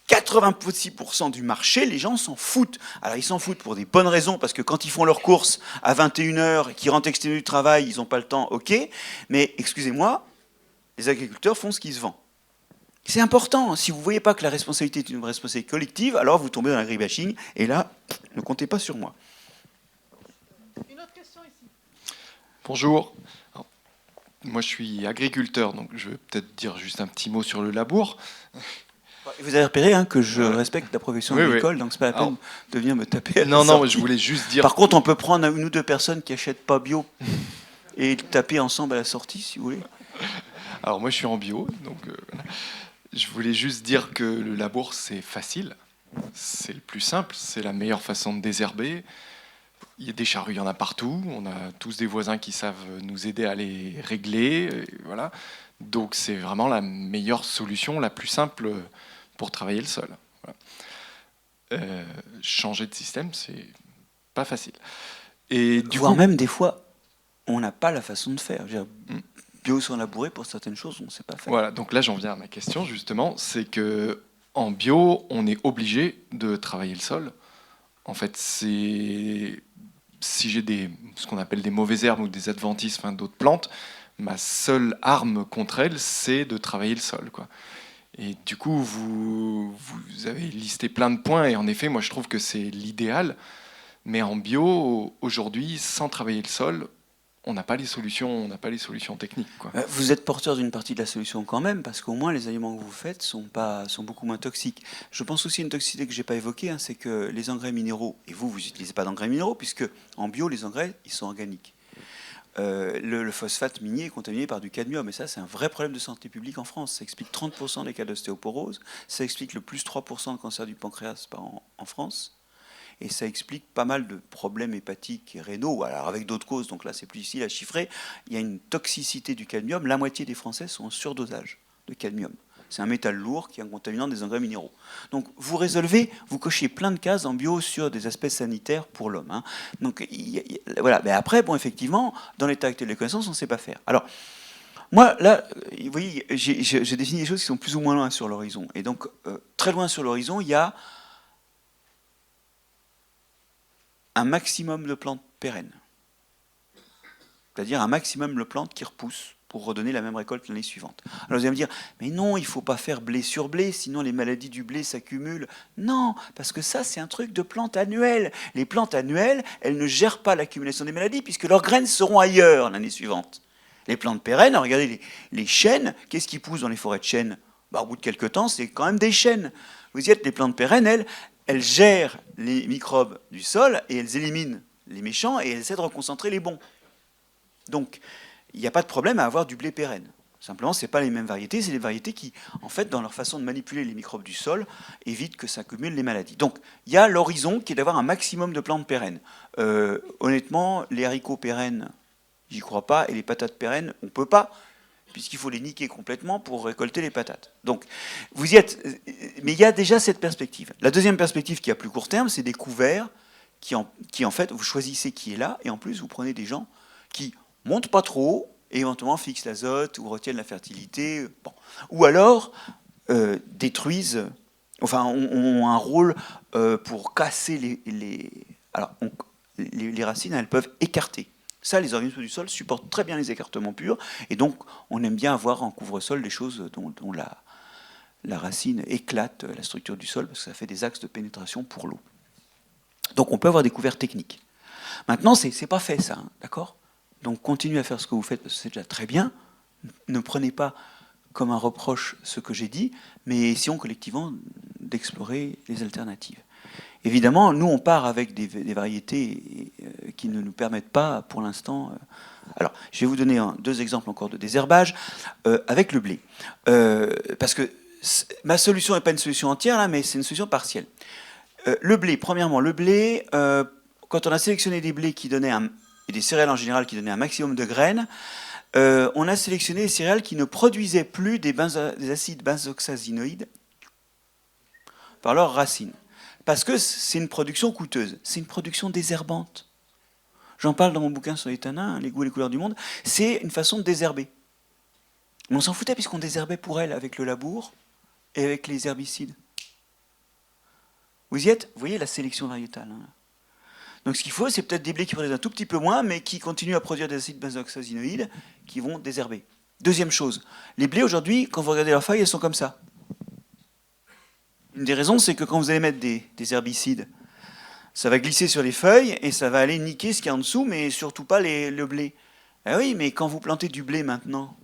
86% du marché, les gens s'en foutent. Alors ils s'en foutent pour des bonnes raisons, parce que quand ils font leurs courses à 21h et qu'ils rentrent exténués du travail, ils n'ont pas le temps, ok. Mais excusez-moi, les agriculteurs font ce qui se vend. C'est important. Si vous ne voyez pas que la responsabilité est une responsabilité collective, alors vous tombez dans l'agribashing, et là, ne comptez pas sur moi. Une autre question ici. Bonjour. Alors, moi, je suis agriculteur, donc je vais peut-être dire juste un petit mot sur le labour. Vous avez repéré que je respecte la profession agricole, donc c'est pas la peine de venir me taper à la Non, sortie. je voulais juste dire... Par contre, on peut prendre une ou deux personnes qui n'achètent pas bio et taper ensemble à la sortie, si vous voulez. Alors moi, je suis en bio, donc je voulais juste dire que le labour, c'est facile, c'est le plus simple, c'est la meilleure façon de désherber. Il y a des charrues, il y en a partout, on a tous des voisins qui savent nous aider à les régler, et voilà. Donc c'est vraiment la meilleure solution, la plus simple pour travailler le sol. Voilà. Changer de système, c'est pas facile. Et du Voire coup, même des fois, on n'a pas la façon de faire. Je veux dire, bio sans labourer, pour certaines choses, on ne sait pas faire. voilà, donc là j'en viens à ma question justement, c'est que en bio, on est obligé de travailler le sol. En fait, si j'ai ce qu'on appelle des mauvaises herbes ou des adventices, d'autres plantes, ma seule arme contre elles, c'est de travailler le sol, quoi. Et du coup, vous avez listé plein de points, et en effet, moi je trouve que c'est l'idéal. Mais en bio, aujourd'hui, sans travailler le sol, on n'a pas les solutions techniques, quoi. Vous êtes porteur d'une partie de la solution quand même, parce qu'au moins les aliments que vous faites sont beaucoup moins toxiques. Je pense aussi à une toxicité que je n'ai pas évoquée, c'est que les engrais minéraux, et vous n'utilisez pas d'engrais minéraux, puisque en bio, les engrais, ils sont organiques. Le phosphate minier est contaminé par du cadmium, et ça, c'est un vrai problème de santé publique en France. Ça explique 30% des cas d'ostéoporose, ça explique le plus 3% de cancer du pancréas par an en France. Et ça explique pas mal de problèmes hépatiques et rénaux, alors avec d'autres causes, donc là c'est plus difficile à chiffrer. Il y a une toxicité du cadmium, la moitié des Français sont en surdosage de cadmium. C'est un métal lourd qui est un contaminant des engrais minéraux. Donc vous cochez plein de cases en bio sur des aspects sanitaires pour l'homme. Donc voilà, mais après, effectivement, dans l'état actuel des connaissances, on ne sait pas faire. Alors, moi, là, vous voyez, j'ai défini des choses qui sont plus ou moins loin sur l'horizon. Et donc, très loin sur l'horizon, il y a un maximum de plantes pérennes. C'est-à-dire un maximum de plantes qui repoussent pour redonner la même récolte l'année suivante. Alors vous allez me dire, mais non, il ne faut pas faire blé sur blé, sinon les maladies du blé s'accumulent. Non, parce que ça, c'est un truc de plantes annuelles. Les plantes annuelles, elles ne gèrent pas l'accumulation des maladies, puisque leurs graines seront ailleurs l'année suivante. Les plantes pérennes, regardez les chênes, qu'est-ce qui pousse dans les forêts de chênes ? Au bout de quelques temps, c'est quand même des chênes. Vous y êtes, les plantes pérennes, elles gèrent les microbes du sol et elles éliminent les méchants et elles essaient de reconcentrer les bons. Donc, il n'y a pas de problème à avoir du blé pérenne. Simplement, ce n'est pas les mêmes variétés, c'est des variétés qui, en fait, dans leur façon de manipuler les microbes du sol, évitent que s'accumulent les maladies. Donc, il y a l'horizon qui est d'avoir un maximum de plantes pérennes. Honnêtement, les haricots pérennes, j'y crois pas, et les patates pérennes, on ne peut pas, puisqu'il faut les niquer complètement pour récolter les patates. Donc, vous y êtes. Mais il y a déjà cette perspective. La deuxième perspective qui est à plus court terme, c'est des couverts qui en fait, vous choisissez qui est là, et en plus, vous prenez des gens qui montent pas trop haut, et éventuellement fixent l'azote, ou retiennent la fertilité, ou alors détruisent, ont un rôle pour casser les racines, elles peuvent écarter. Ça, les organismes du sol supportent très bien les écartements purs, et donc on aime bien avoir en couvre-sol des choses dont la racine éclate la structure du sol, parce que ça fait des axes de pénétration pour l'eau. Donc on peut avoir des couverts techniques. Maintenant, c'est pas fait ça, d'accord ? Donc continuez à faire ce que vous faites, parce que c'est déjà très bien. Ne prenez pas comme un reproche ce que j'ai dit, mais essayons collectivement d'explorer les alternatives. Évidemment, nous, on part avec des variétés qui ne nous permettent pas, pour l'instant... Alors, je vais vous donner deux exemples encore de désherbage avec le blé. Parce que ma solution n'est pas une solution entière, là, mais c'est une solution partielle. Le blé, premièrement, quand on a sélectionné des blés qui donnaient et des céréales en général qui donnaient un maximum de graines, on a sélectionné des céréales qui ne produisaient plus des acides benzoxazinoïdes par leurs racines. Parce que c'est une production coûteuse, c'est une production désherbante. J'en parle dans mon bouquin sur les tanins, les goûts et les couleurs du monde. C'est une façon de désherber. Mais on s'en foutait puisqu'on désherbait pour elle avec le labour et avec les herbicides. Vous y êtes? Vous voyez la sélection variétale. Hein. Donc ce qu'il faut, c'est peut-être des blés qui produisent un tout petit peu moins, mais qui continuent à produire des acides benzoxazinoïdes qui vont désherber. Deuxième chose, les blés aujourd'hui, quand vous regardez leurs feuilles, elles sont comme ça. Une des raisons, c'est que quand vous allez mettre des herbicides, ça va glisser sur les feuilles et ça va aller niquer ce qu'il y a en dessous, mais surtout pas le blé. Ah oui, mais quand vous plantez du blé maintenant,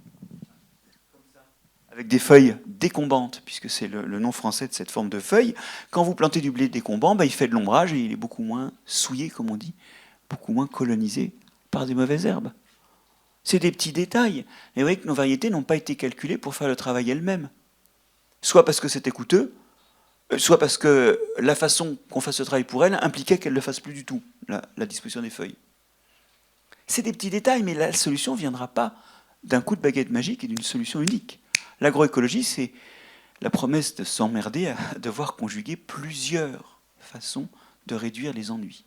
avec des feuilles décombantes, puisque c'est le nom français de cette forme de feuille, quand vous plantez du blé décombant, il fait de l'ombrage et il est beaucoup moins souillé, comme on dit, beaucoup moins colonisé par des mauvaises herbes. C'est des petits détails. Mais vous voyez que nos variétés n'ont pas été calculées pour faire le travail elles-mêmes. Soit parce que c'était coûteux, soit parce que la façon qu'on fasse ce travail pour elles impliquait qu'elles ne le fassent plus du tout, la disposition des feuilles. C'est des petits détails, mais la solution ne viendra pas d'un coup de baguette magique et d'une solution unique. L'agroécologie, c'est la promesse de s'emmerder à devoir conjuguer plusieurs façons de réduire les ennuis.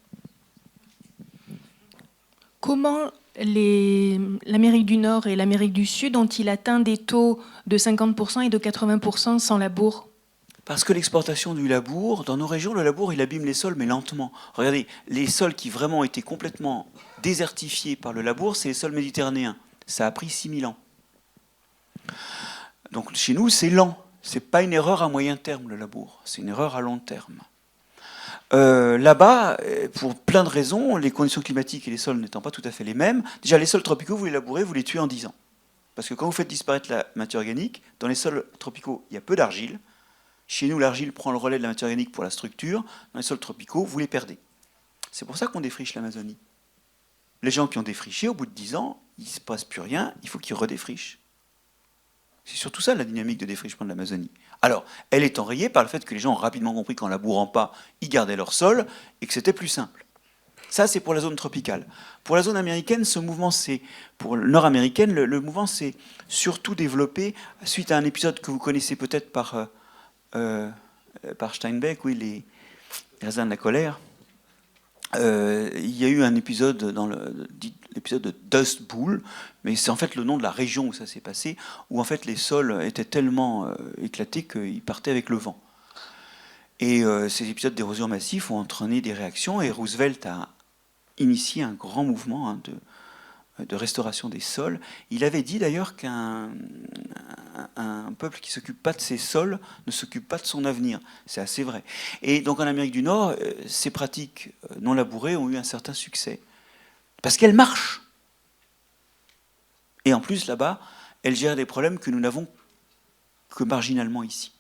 Comment l'Amérique du Nord et l'Amérique du Sud ont-ils atteint des taux de 50% et de 80% sans labour? Parce que l'exportation du labour, dans nos régions, le labour, il abîme les sols, mais lentement. Regardez, les sols qui vraiment ont été complètement désertifiés par le labour, c'est les sols méditerranéens. Ça a pris 6000 ans. Donc chez nous, c'est lent. C'est pas une erreur à moyen terme, le labour. C'est une erreur à long terme. Là-bas, pour plein de raisons, les conditions climatiques et les sols n'étant pas tout à fait les mêmes, déjà les sols tropicaux, vous les labourez, vous les tuez en 10 ans. Parce que quand vous faites disparaître la matière organique, dans les sols tropicaux, il y a peu d'argile. Chez nous, l'argile prend le relais de la matière organique pour la structure. Dans les sols tropicaux, vous les perdez. C'est pour ça qu'on défriche l'Amazonie. Les gens qui ont défriché, au bout de 10 ans, il ne se passe plus rien, il faut qu'ils redéfrichent. C'est surtout ça la dynamique de défrichement de l'Amazonie. Alors, elle est enrayée par le fait que les gens ont rapidement compris qu'en labourant pas, ils gardaient leur sol et que c'était plus simple. Ça, c'est pour la zone tropicale. Pour la zone américaine, ce mouvement, c'est pour le nord-américaine, le mouvement s'est surtout développé suite à un épisode que vous connaissez peut-être par Steinbeck, oui, les raisins de la colère. Il y a eu un épisode dans l'épisode de Dust Bowl, mais c'est en fait le nom de la région où ça s'est passé, où en fait les sols étaient tellement éclatés qu'ils partaient avec le vent. Et ces épisodes d'érosion massive ont entraîné des réactions, et Roosevelt a initié un grand mouvement de restauration des sols. Il avait dit d'ailleurs qu'un peuple qui ne s'occupe pas de ses sols ne s'occupe pas de son avenir. C'est assez vrai. Et donc en Amérique du Nord, ces pratiques non labourées ont eu un certain succès. Parce qu'elles marchent. Et en plus, là-bas, elles gèrent des problèmes que nous n'avons que marginalement ici.